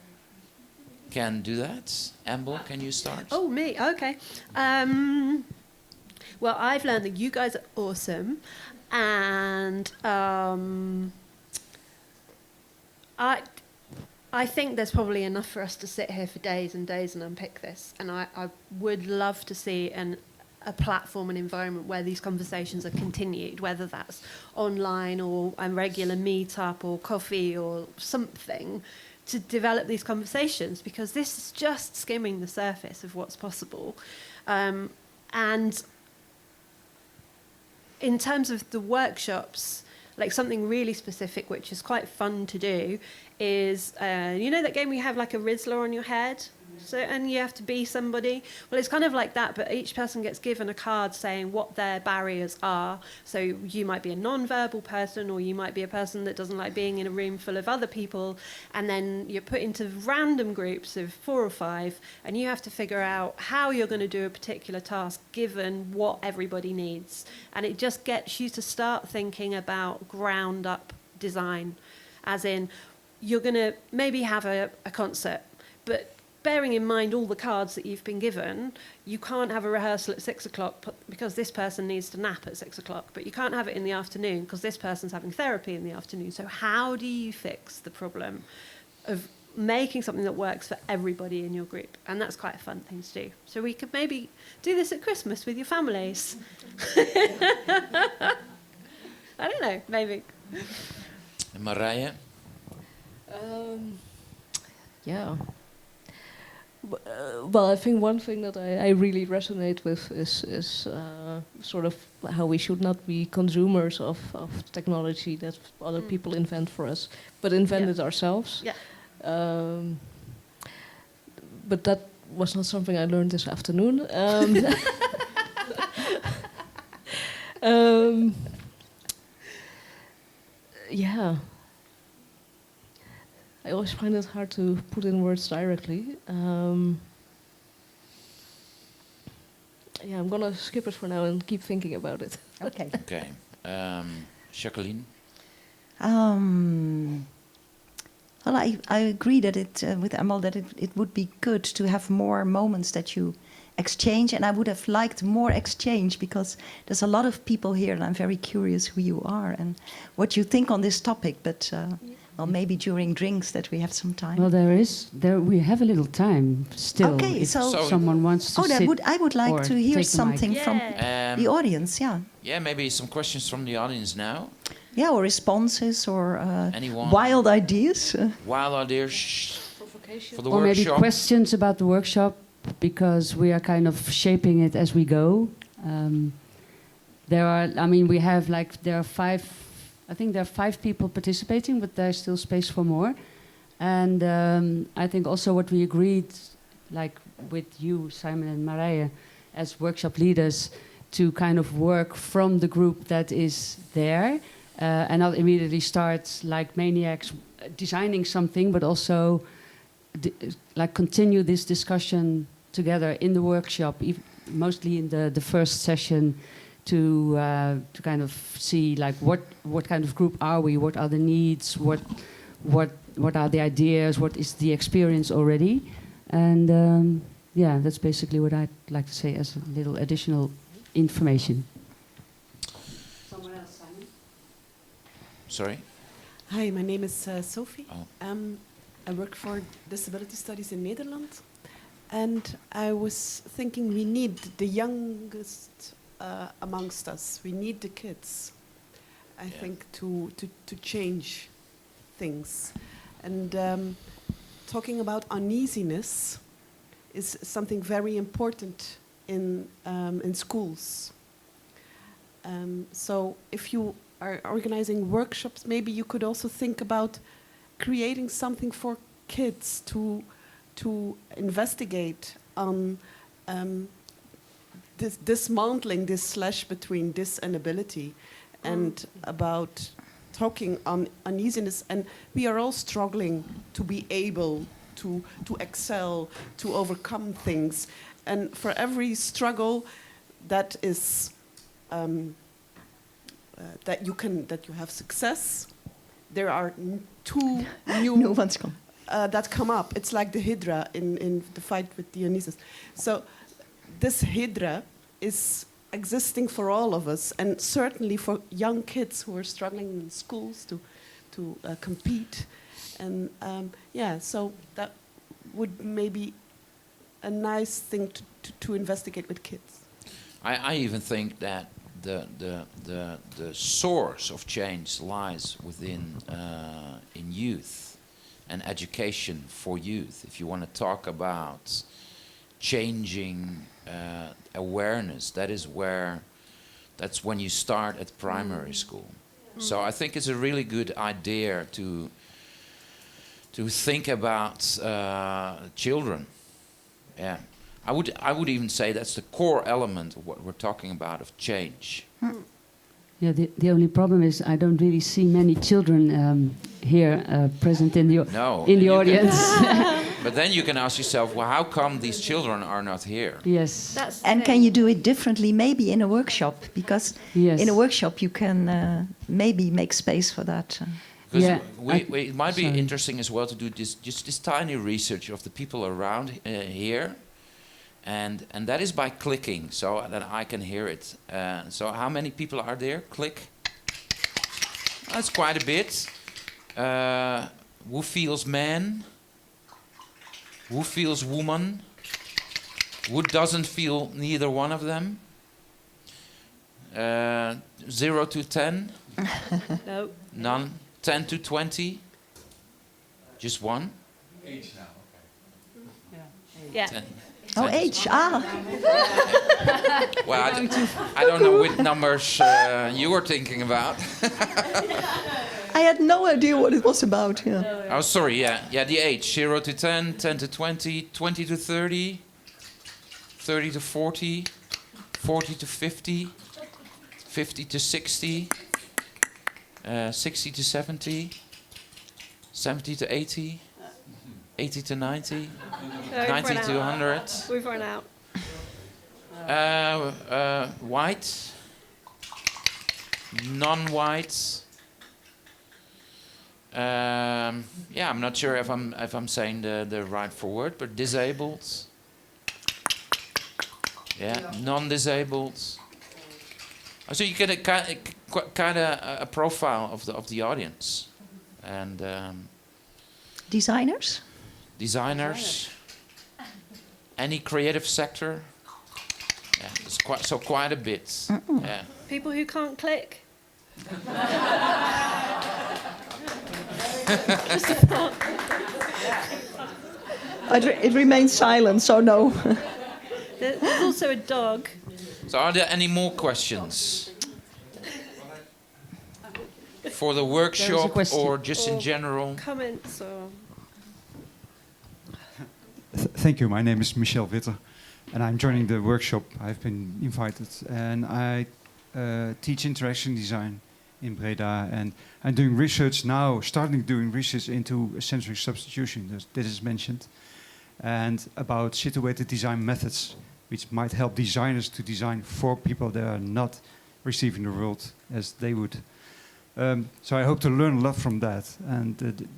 can do that. Amble, can you start? Oh, me? Okay. Well, I've learned that you guys are awesome, and I think there's probably enough for us to sit here for days and days and unpick this, and I would love to see a platform, an environment where these conversations are continued, whether that's online or a regular meet-up or coffee or something, to develop these conversations, because this is just skimming the surface of what's possible. And in terms of the workshops, like something really specific, which is quite fun to do, is you know that game where you have like a Rizzler on your head? So, and you have to be somebody. Well, it's kind of like that, but each person gets given a card saying what their barriers are. So you might be a non-verbal person, or you might be a person that doesn't like being in a room full of other people. And then you're put into random groups of 4 or 5, and you have to figure out how you're going to do a particular task given what everybody needs. And it just gets you to start thinking about ground-up design, as in you're going to maybe have a concert, but bearing in mind all the cards that you've been given, you can't have a rehearsal at 6 o'clock because this person needs to nap at 6 o'clock, but you can't have it in the afternoon because this person's having therapy in the afternoon. So how do you fix the problem of making something that works for everybody in your group? And that's quite a fun thing to do. So we could maybe do this at Christmas with your families. I don't know, maybe. And Marije? Yeah. Well, I think one thing that I really resonate with is sort of how we should not be consumers of technology that other people invent for us, but invent it ourselves. Yeah. But that was not something I learned this afternoon. Yeah. I always find it hard to put in words directly. Yeah, I'm gonna skip it for now and keep thinking about it. Okay. Okay. Jacqueline? Well, I agree that with Amble that it would be good to have more moments that you exchange, and I would have liked more exchange because there's a lot of people here, and I'm very curious who you are and what you think on this topic. But well, maybe during drinks that we have some time. Well, we have a little time still. Okay, if so someone wants to sit I would like to hear something from the audience. Yeah. Yeah, maybe some questions from the audience now. Yeah, or responses, or Anyone? wild ideas. Wild ideas for the or workshop. maybe questions about the workshop, because we are kind of shaping it as we go. There are 5. I think there are 5 people participating, but there's still space for more. And I think also what we agreed, like with you, Simon and Marije, as workshop leaders, to kind of work from the group that is there, and not immediately start like maniacs designing something, but also like continue this discussion together in the workshop, mostly in the first session, to kind of see like what kind of group are we, what are the needs, what are the ideas, what is the experience already, and yeah, that's basically what I'd like to say as a little additional information. Someone else, Simon? Sorry? Hi, my name is Sophie. Oh. I work for Disability Studies in Nederland, and I was thinking we need the youngest amongst us. We need the kids, I think, to change things. And talking about uneasiness is something very important in schools. So if you are organizing workshops, maybe you could also think about creating something for kids to investigate on dismantling this slash between this and ability, and about talking on uneasiness. And we are all struggling to be able to excel, to overcome things. And for every struggle that is that you have success, there are 2 new ones come. That come up. It's like the Hydra in the fight with Dionysus. So this Hydra is existing for all of us, and certainly for young kids who are struggling in schools to compete. And yeah, so that would maybe a nice thing to investigate with kids. I even think that the source of change lies within in youth and education for youth. If you want to talk about changing awareness. That's when you start at primary school. So I think it's a really good idea to think about children. Yeah, I would even say that's the core element of what we're talking about, of change. Yeah, the only problem is I don't really see many children here present in the audience. But then you can ask yourself, well, how come these children are not here? Yes. And can you do it differently, maybe in a workshop? Because in a workshop you can maybe make space for that. Because it might be interesting as well to do just this tiny research of the people around here. And that is by clicking, so that I can hear it. So how many people are there? Click. That's quite a bit. Who feels man? Who feels woman? Who doesn't feel neither one of them? 0 to 10? No. None. 10 to 20? Just one? Age now, okay. Yeah. 10. Oh, age. Ah. Well, I don't know which numbers you were thinking about. I had no idea what it was about. Yeah. Oh, sorry, yeah, the age. 0 to 10, 10 to 20, 20 to 30, 30 to 40, 40 to 50, 50 to 60, 60 to 70, 70 to 80, 80 to 90, 90 to 100. We've run out. White, non-white. Yeah, I'm not sure if I'm saying the rightful word, but disabled. Yeah, non-disabled. So you get a kind of a profile of the audience, and designers. Designers. Any creative sector. Yeah, it's quite a bit. Yeah. People who can't click. It remains silent, so no. There's also a dog. So are there any more questions? For the workshop or just in general? Comments or... Thank you. My name is Michel Witter, and I'm joining the workshop. I've been invited, and I teach interaction design in Breda, and I'm doing research now, starting doing research into sensory substitution, that is mentioned, and about situated design methods, which might help designers to design for people that are not receiving the world as they would. So I hope to learn a lot from that. And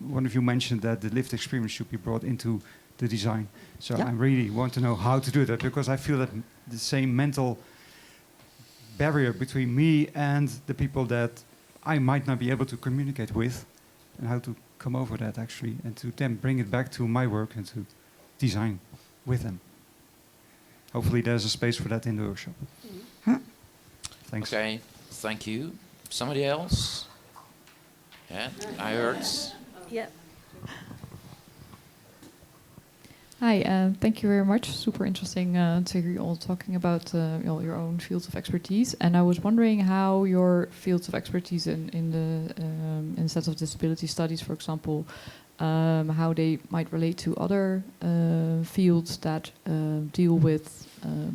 one of you mentioned that the lived experience should be brought into the design. So I really want to know how to do that, because I feel that the same mental barrier between me and the people that I might not be able to communicate with, and how to come over that actually, and to then bring it back to my work and to design with them. Hopefully there's a space for that in the workshop. Thanks. Okay, thank you. Somebody else? Yeah, I heard. Yeah. Hi, thank you very much. Super interesting to hear you all talking about your own fields of expertise. And I was wondering how your fields of expertise in the sense of disability studies, for example, how they might relate to other fields that deal with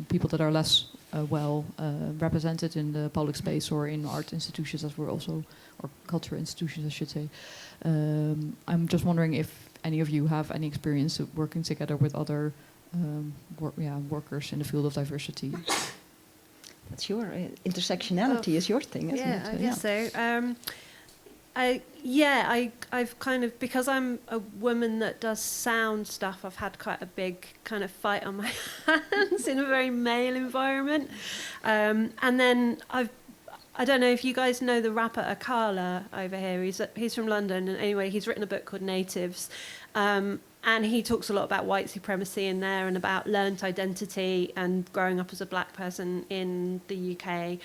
people that are less well represented in the public space or in art institutions, as we're also, or cultural institutions, I should say. I'm just wondering if any of you have any experience of working together with other workers in the field of diversity. That's your intersectionality is your thing, isn't it? Yeah, I guess so. I've kind of, because I'm a woman that does sound stuff, I've had quite a big kind of fight on my hands in a very male environment. And then I don't know if you guys know the rapper Akala over here. He's from London, and anyway, he's written a book called Natives. And he talks a lot about white supremacy in there and about learnt identity and growing up as a black person in the UK.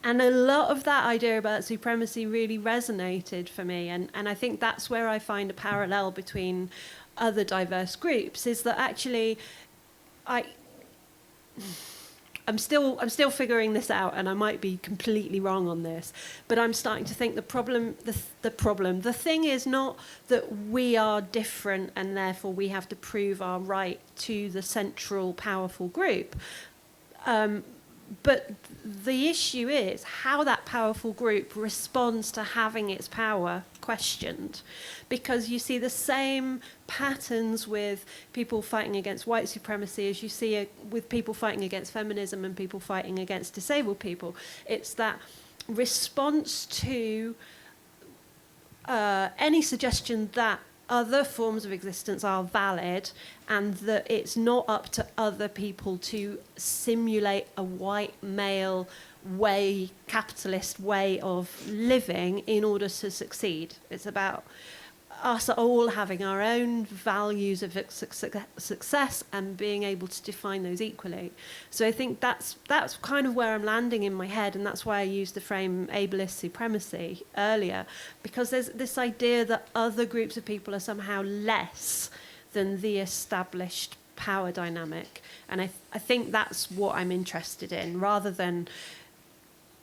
And a lot of that idea about supremacy really resonated for me. And I think that's where I find a parallel between other diverse groups is that actually I'm still figuring this out, and I might be completely wrong on this, but I'm starting to think the thing is not that we are different and therefore we have to prove our right to the central powerful group. But the issue is how that powerful group responds to having its power questioned. Because you see the same patterns with people fighting against white supremacy as you see with people fighting against feminism and people fighting against disabled people. It's that response to any suggestion that other forms of existence are valid and that it's not up to other people to simulate a white male way, capitalist way of living in order to succeed. It's about us all having our own values of success and being able to define those equally. So I think that's kind of where I'm landing in my head, and that's why I used the frame ableist supremacy earlier, because there's this idea that other groups of people are somehow less than the established power dynamic. And I think that's what I'm interested in, rather than,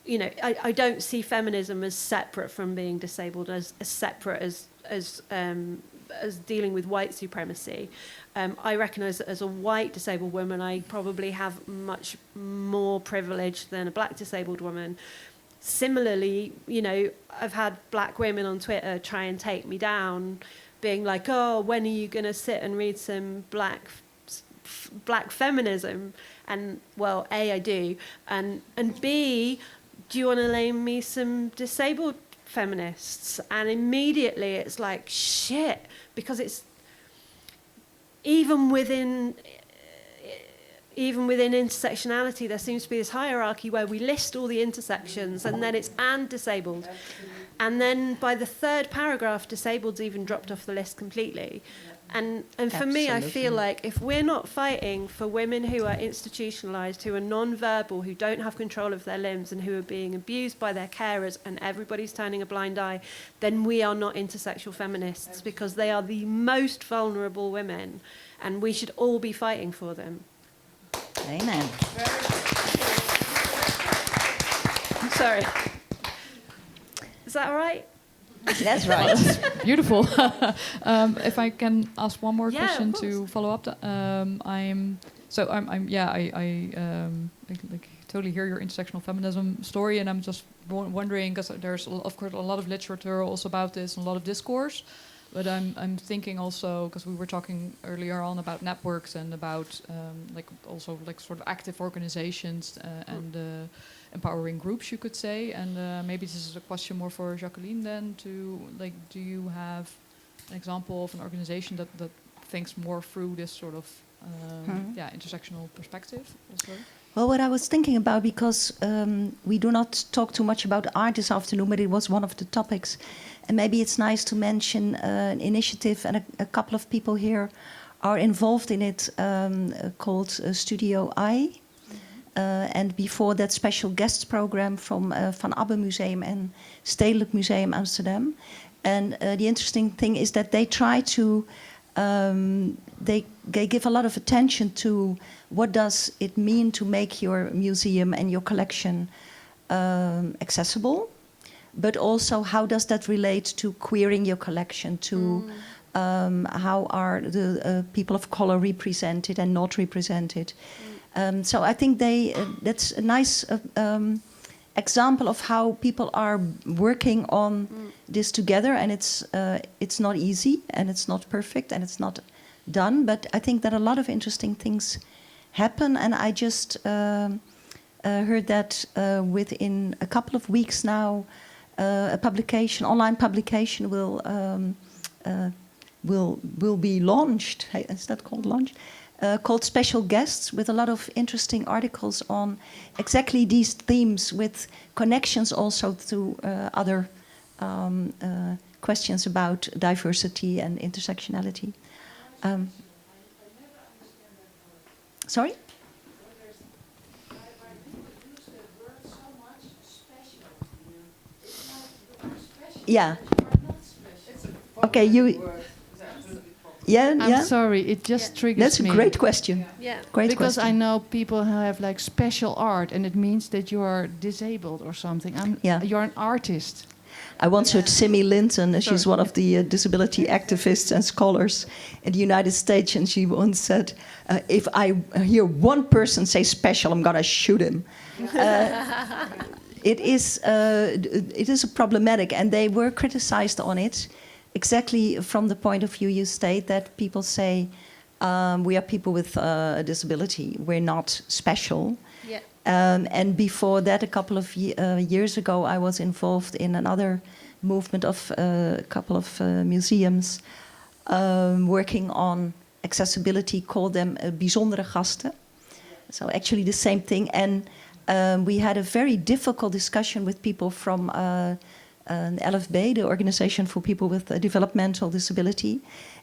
you know, I don't see feminism as separate from being disabled, as separate as dealing with white supremacy. I recognise that as a white disabled woman, I probably have much more privilege than a black disabled woman. Similarly, you know, I've had black women on Twitter try and take me down, being like, oh, when are you going to sit and read some black feminism? And, well, A, I do. And B, do you want to name me some disabled feminists? And immediately it's like, shit, because it's even within intersectionality, there seems to be this hierarchy where we list all the intersections and then it's and disabled. And then by the third paragraph, disabled's even dropped off the list completely. And for me, I feel like if we're not fighting for women who are institutionalized, who are non-verbal, who don't have control of their limbs and who are being abused by their carers and everybody's turning a blind eye, then we are not intersexual feminists, because they are the most vulnerable women and we should all be fighting for them. Amen. I'm sorry. Is that all right? That's right. Beautiful. If I can ask one more question to follow up, I totally hear your intersectional feminism story, and I'm just wondering, because there's of course a lot of literature also about this and a lot of discourse, but I'm thinking also, because we were talking earlier on about networks and about also sort of active organizations and empowering groups, you could say. And maybe this is a question more for Jacqueline then, to do you have an example of an organization that thinks more through this sort of intersectional perspective also? Well, what I was thinking about, because we do not talk too much about art this afternoon, but it was one of the topics, and maybe it's nice to mention an initiative, and a couple of people here are involved in it, called Studio I. And before that, special guests program from Van Abbe Museum and Stedelijk Museum Amsterdam. And the interesting thing is that they try to, they give a lot of attention to what does it mean to make your museum and your collection accessible, but also how does that relate to queering your collection, to how are the people of color represented and not represented. So I think that's a nice example of how people are working on this together, and it's not easy, and it's not perfect, and it's not done, but I think that a lot of interesting things happen, and I just heard that within a couple of weeks now, a publication, online publication, will be launched. Is that called launched? Called Special Guests, with a lot of interesting articles on exactly these themes, with connections also to other questions about diversity and intersectionality. Sorry? Yeah. Okay, I'm sorry, it just triggers That's me. a great question. Yeah. Great because question. I know people who have like special art, and it means that you are disabled or something. You're an artist. I once heard Simi Linton, she's one of the disability activists and scholars in the United States, and she once said, if I hear one person say special, I'm going to shoot him. It is a problematic, and they were criticized on it, exactly from the point of view you state, that people say, we are people with a disability, we're not special. Yeah. And before that, a couple of years ago, I was involved in another movement of a couple of museums working on accessibility, called them bijzondere gasten. So actually the same thing. And we had a very difficult discussion with people from LFB, the Organization for People with Developmental Disability.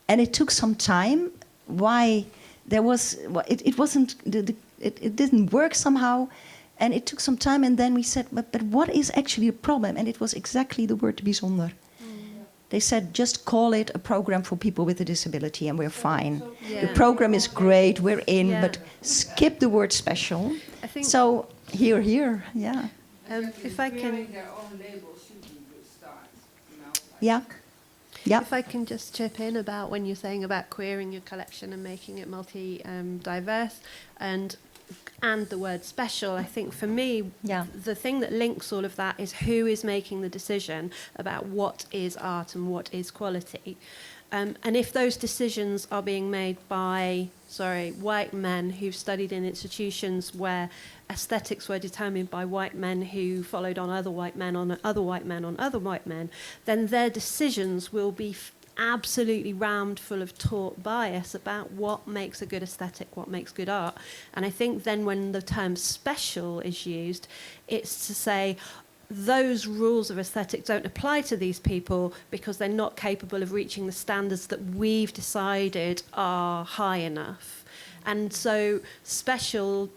And it took some time. Why? There was, it wasn't, it didn't work somehow. And it took some time, and then we said, but what is actually the problem? And it was exactly the word bijzonder. They said, just call it a program for people with a disability and we're fine. The program is great, we're in, but skip the word special. I think so, here, yeah. If I can... Yeah. Yeah. If I can just chip in about when you're saying about queering your collection and making it multi-diverse, and the word special, I think for me, the thing that links all of that is who is making the decision about what is art and what is quality. And if those decisions are being made by, white men who've studied in institutions where aesthetics were determined by white men who followed on other white men, on other white men, on other white men, then their decisions will be absolutely rammed full of taught bias about what makes a good aesthetic, what makes good art. And I think then when the term special is used, it's to say those rules of aesthetics don't apply to these people because they're not capable of reaching the standards that we've decided are high enough. And so special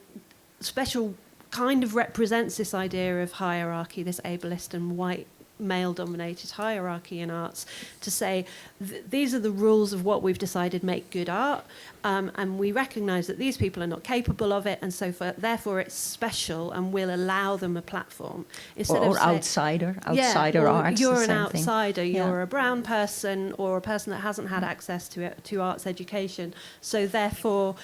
kind of represents this idea of hierarchy, this ableist and white male-dominated hierarchy in arts, to say these are the rules of what we've decided make good art, and we recognise that these people are not capable of it, and so therefore it's special, and we'll allow them a platform. Or outsider art. You're an outsider. You're a brown person or a person that hasn't had access to arts education, so therefore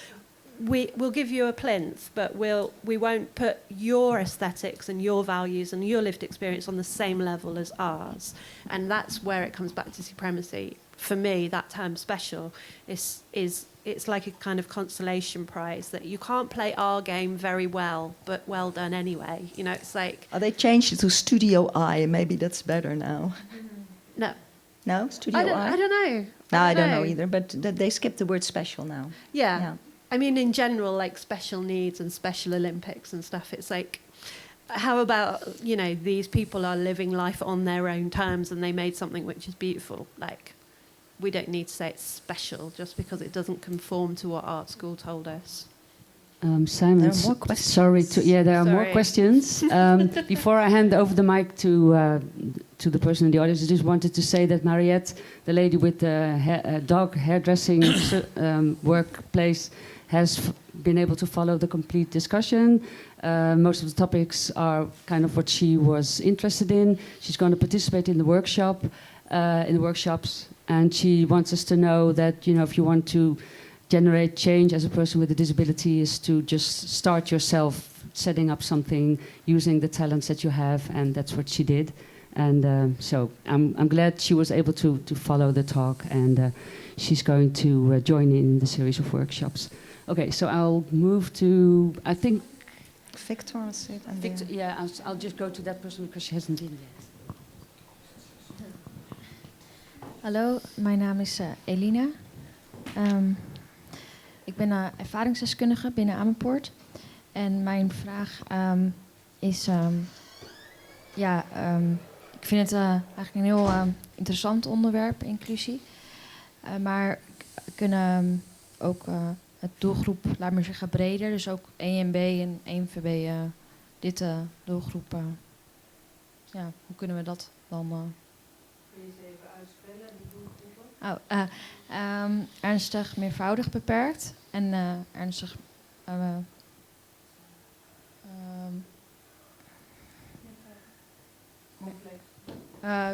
we'll give you a plinth, but we won't put your aesthetics and your values and your lived experience on the same level as ours. And that's where it comes back to supremacy. For me, that term special is it's like a kind of consolation prize that you can't play our game very well, but well done anyway. You know, it's like... They changed it to Studio I. Maybe that's better now. No. No? Studio I? I don't know. No, I don't know either, but they skipped the word special now. Yeah. I mean, in general, like special needs and Special Olympics and stuff, it's like, how about, these people are living life on their own terms and they made something which is beautiful. Like, we don't need to say it's special just because it doesn't conform to what art school told us. Simon, there are more questions. There are more questions. Before I hand over the mic to the person in the audience, I just wanted to say that Mariette, the lady with the dog hairdressing workplace, has been able to follow the complete discussion. Most of the topics are kind of what she was interested in. She's going to participate in the workshops, and she wants us to know that, if you want to generate change as a person with a disability, is to just start yourself setting up something using the talents that you have, and that's what she did. And so I'm glad she was able to follow the talk, and she's going to join in the series of workshops. Okay, so I'll move to, I think... Victor, I'll just go to that person because she hasn't been yet. Hallo, mijn naam is Elena. Ik ben ervaringsdeskundige binnen Amepoort. En mijn vraag is... ik vind het eigenlijk een heel interessant onderwerp, inclusie. Maar kunnen ook het doelgroep, laat maar zeggen, breder. Dus ook EMB en EMVB, dit doelgroep. Hoe kunnen we dat dan... Kun je eens even uitspellen, die doelgroepen? Ernstig meervoudig beperkt en ernstig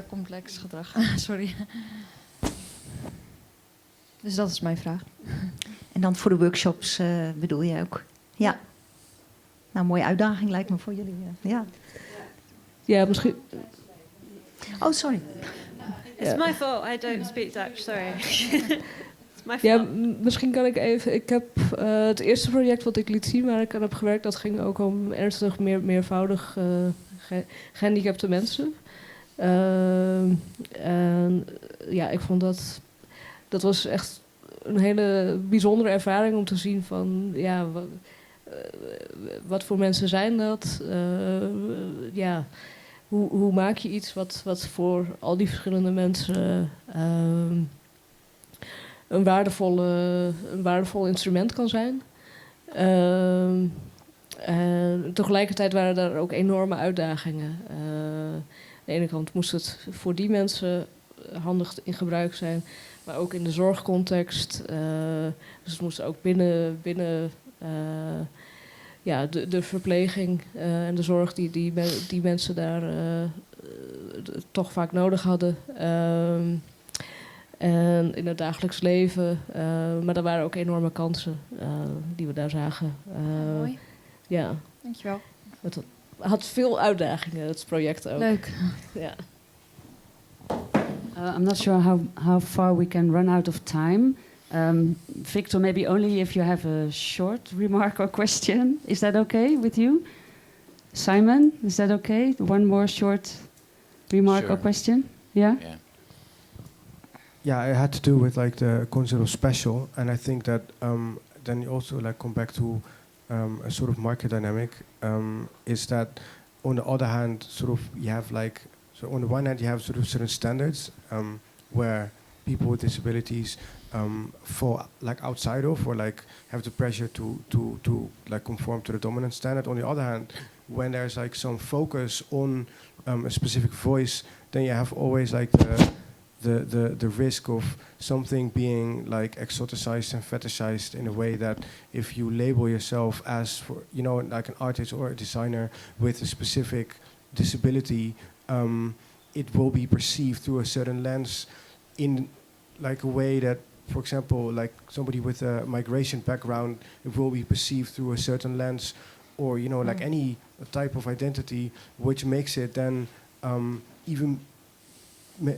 complex gedrag. Sorry. Dus dat is mijn vraag. En dan voor de workshops bedoel je ook? Ja. Nou, mooie uitdaging lijkt me voor jullie. Ja. Ja, misschien... Oh, sorry. It's my fault. I don't speak Dutch. Sorry. It's my fault. Ja, misschien kan ik even... Ik heb het eerste project wat ik liet zien waar ik aan heb gewerkt, dat ging ook om ernstig meervoudig gehandicapte mensen. En ja, ik vond dat was echt een hele bijzondere ervaring om te zien van, ja, wat voor mensen zijn dat? Ja, hoe maak je iets wat voor al die verschillende mensen een waardevol instrument kan zijn? En tegelijkertijd waren daar ook enorme uitdagingen. Aan de ene kant moest het voor die mensen handig in gebruik zijn, maar ook in de zorgcontext. Dus het moest ook binnen ja, de verpleging en de zorg die mensen daar toch vaak nodig hadden. En in het dagelijks leven. Maar er waren ook enorme kansen die we daar zagen. Mooi. Ja. Dankjewel. Het had veel uitdagingen, het project ook. Leuk. Ja. I'm not sure how far we can run out of time. Victor, maybe only if you have a short remark or question. Is that okay with you? Simon, is that okay? One more short remark or question? Yeah? Yeah, it had to do with like the concept of special, and I think that then you also like come back to a sort of market dynamic. Is that on the other hand, sort of you have like, so on the one hand you have sort of certain standards where people with disabilities fall like outside of, or like have the pressure to like conform to the dominant standard. On the other hand, when there's like some focus on a specific voice, then you have always like the risk of something being like exoticized and fetishized in a way that if you label yourself as, for, you know, like an artist or a designer with a specific disability, it will be perceived through a certain lens in like a way that, for example, like somebody with a migration background, it will be perceived through a certain lens, or, you know, like any type of identity, which makes it then even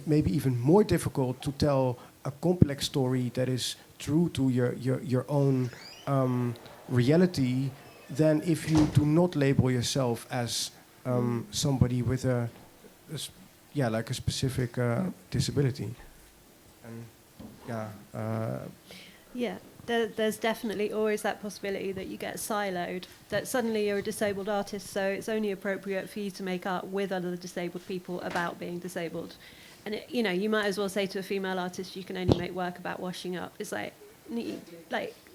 maybe even more difficult to tell a complex story that is true to your own reality than if you do not label yourself as somebody with a specific disability. And there's definitely always that possibility that you get siloed, that suddenly you're a disabled artist, so it's only appropriate for you to make art with other disabled people about being disabled. And you know, you might as well say to a female artist, you can only make work about washing up. It's like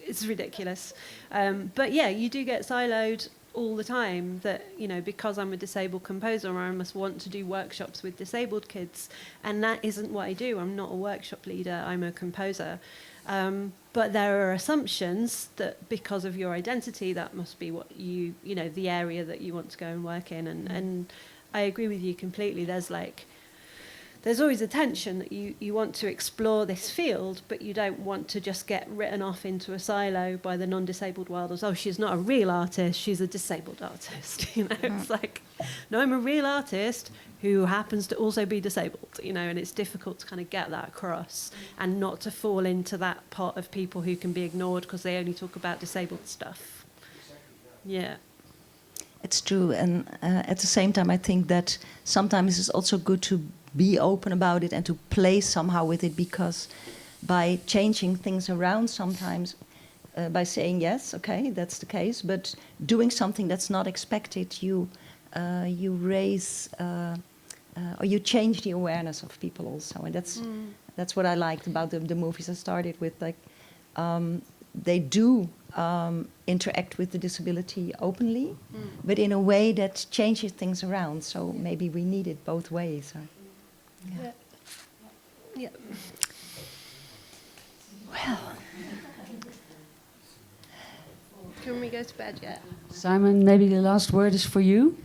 it's ridiculous. But yeah, you do get siloed all the time, that, you know, because I'm a disabled composer, I must want to do workshops with disabled kids, and that isn't what I do. I'm not a workshop leader, I'm a composer. But there are assumptions that because of your identity, that must be what you know, the area that you want to go and work in. And I agree with you completely. There's always a tension that you want to explore this field, but you don't want to just get written off into a silo by the non-disabled world as, oh, she's not a real artist, she's a disabled artist. You know, it's like, no, I'm a real artist who happens to also be disabled, you know, and it's difficult to kind of get that across and not to fall into that pot of people who can be ignored because they only talk about disabled stuff. Yeah. It's true, and at the same time, I think that sometimes it's also good to be open about it and to play somehow with it, because by changing things around sometimes, by saying yes, okay, that's the case, but doing something that's not expected, you raise or you change the awareness of people also, and that's what I liked about the movies I started with. Like they do interact with the disability openly, but in a way that changes things around. So maybe we need it both ways. Yeah. Well. Can we go to bed yet? Simon, maybe the last word is for you,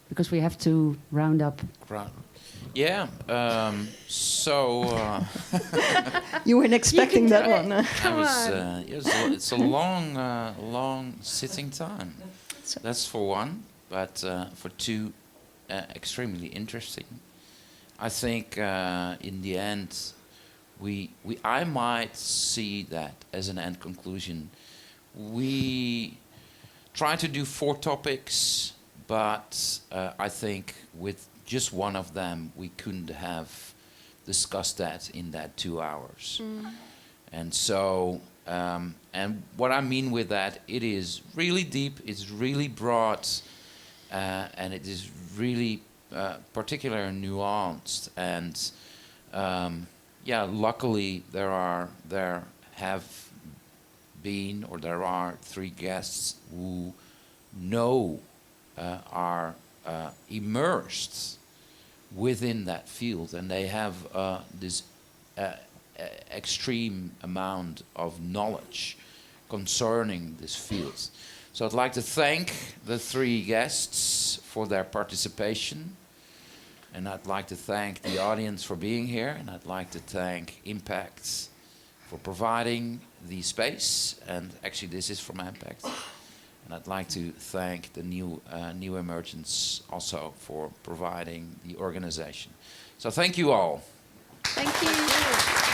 because we have to round up. Yeah. You weren't expecting that one. It's a long sitting time. That's for one, but for two, extremely interesting. I think in the end, I might see that as an end conclusion. We try to do 4 topics, but I think with just one of them, we couldn't have discussed that in that 2 hours. And so, and what I mean with that, it is really deep, it's really broad, and it is really particular and nuanced. And yeah, luckily there have been, or there are 3 guests who are immersed within that field, and they have this extreme amount of knowledge concerning this field. So I'd like to thank the 3 guests for their participation, and I'd like to thank the audience for being here, and I'd like to thank IMPAKT for providing the space, and actually this is from IMPAKT. And I'd like to thank the new emergents also for providing the organization. So thank you all. Thank you.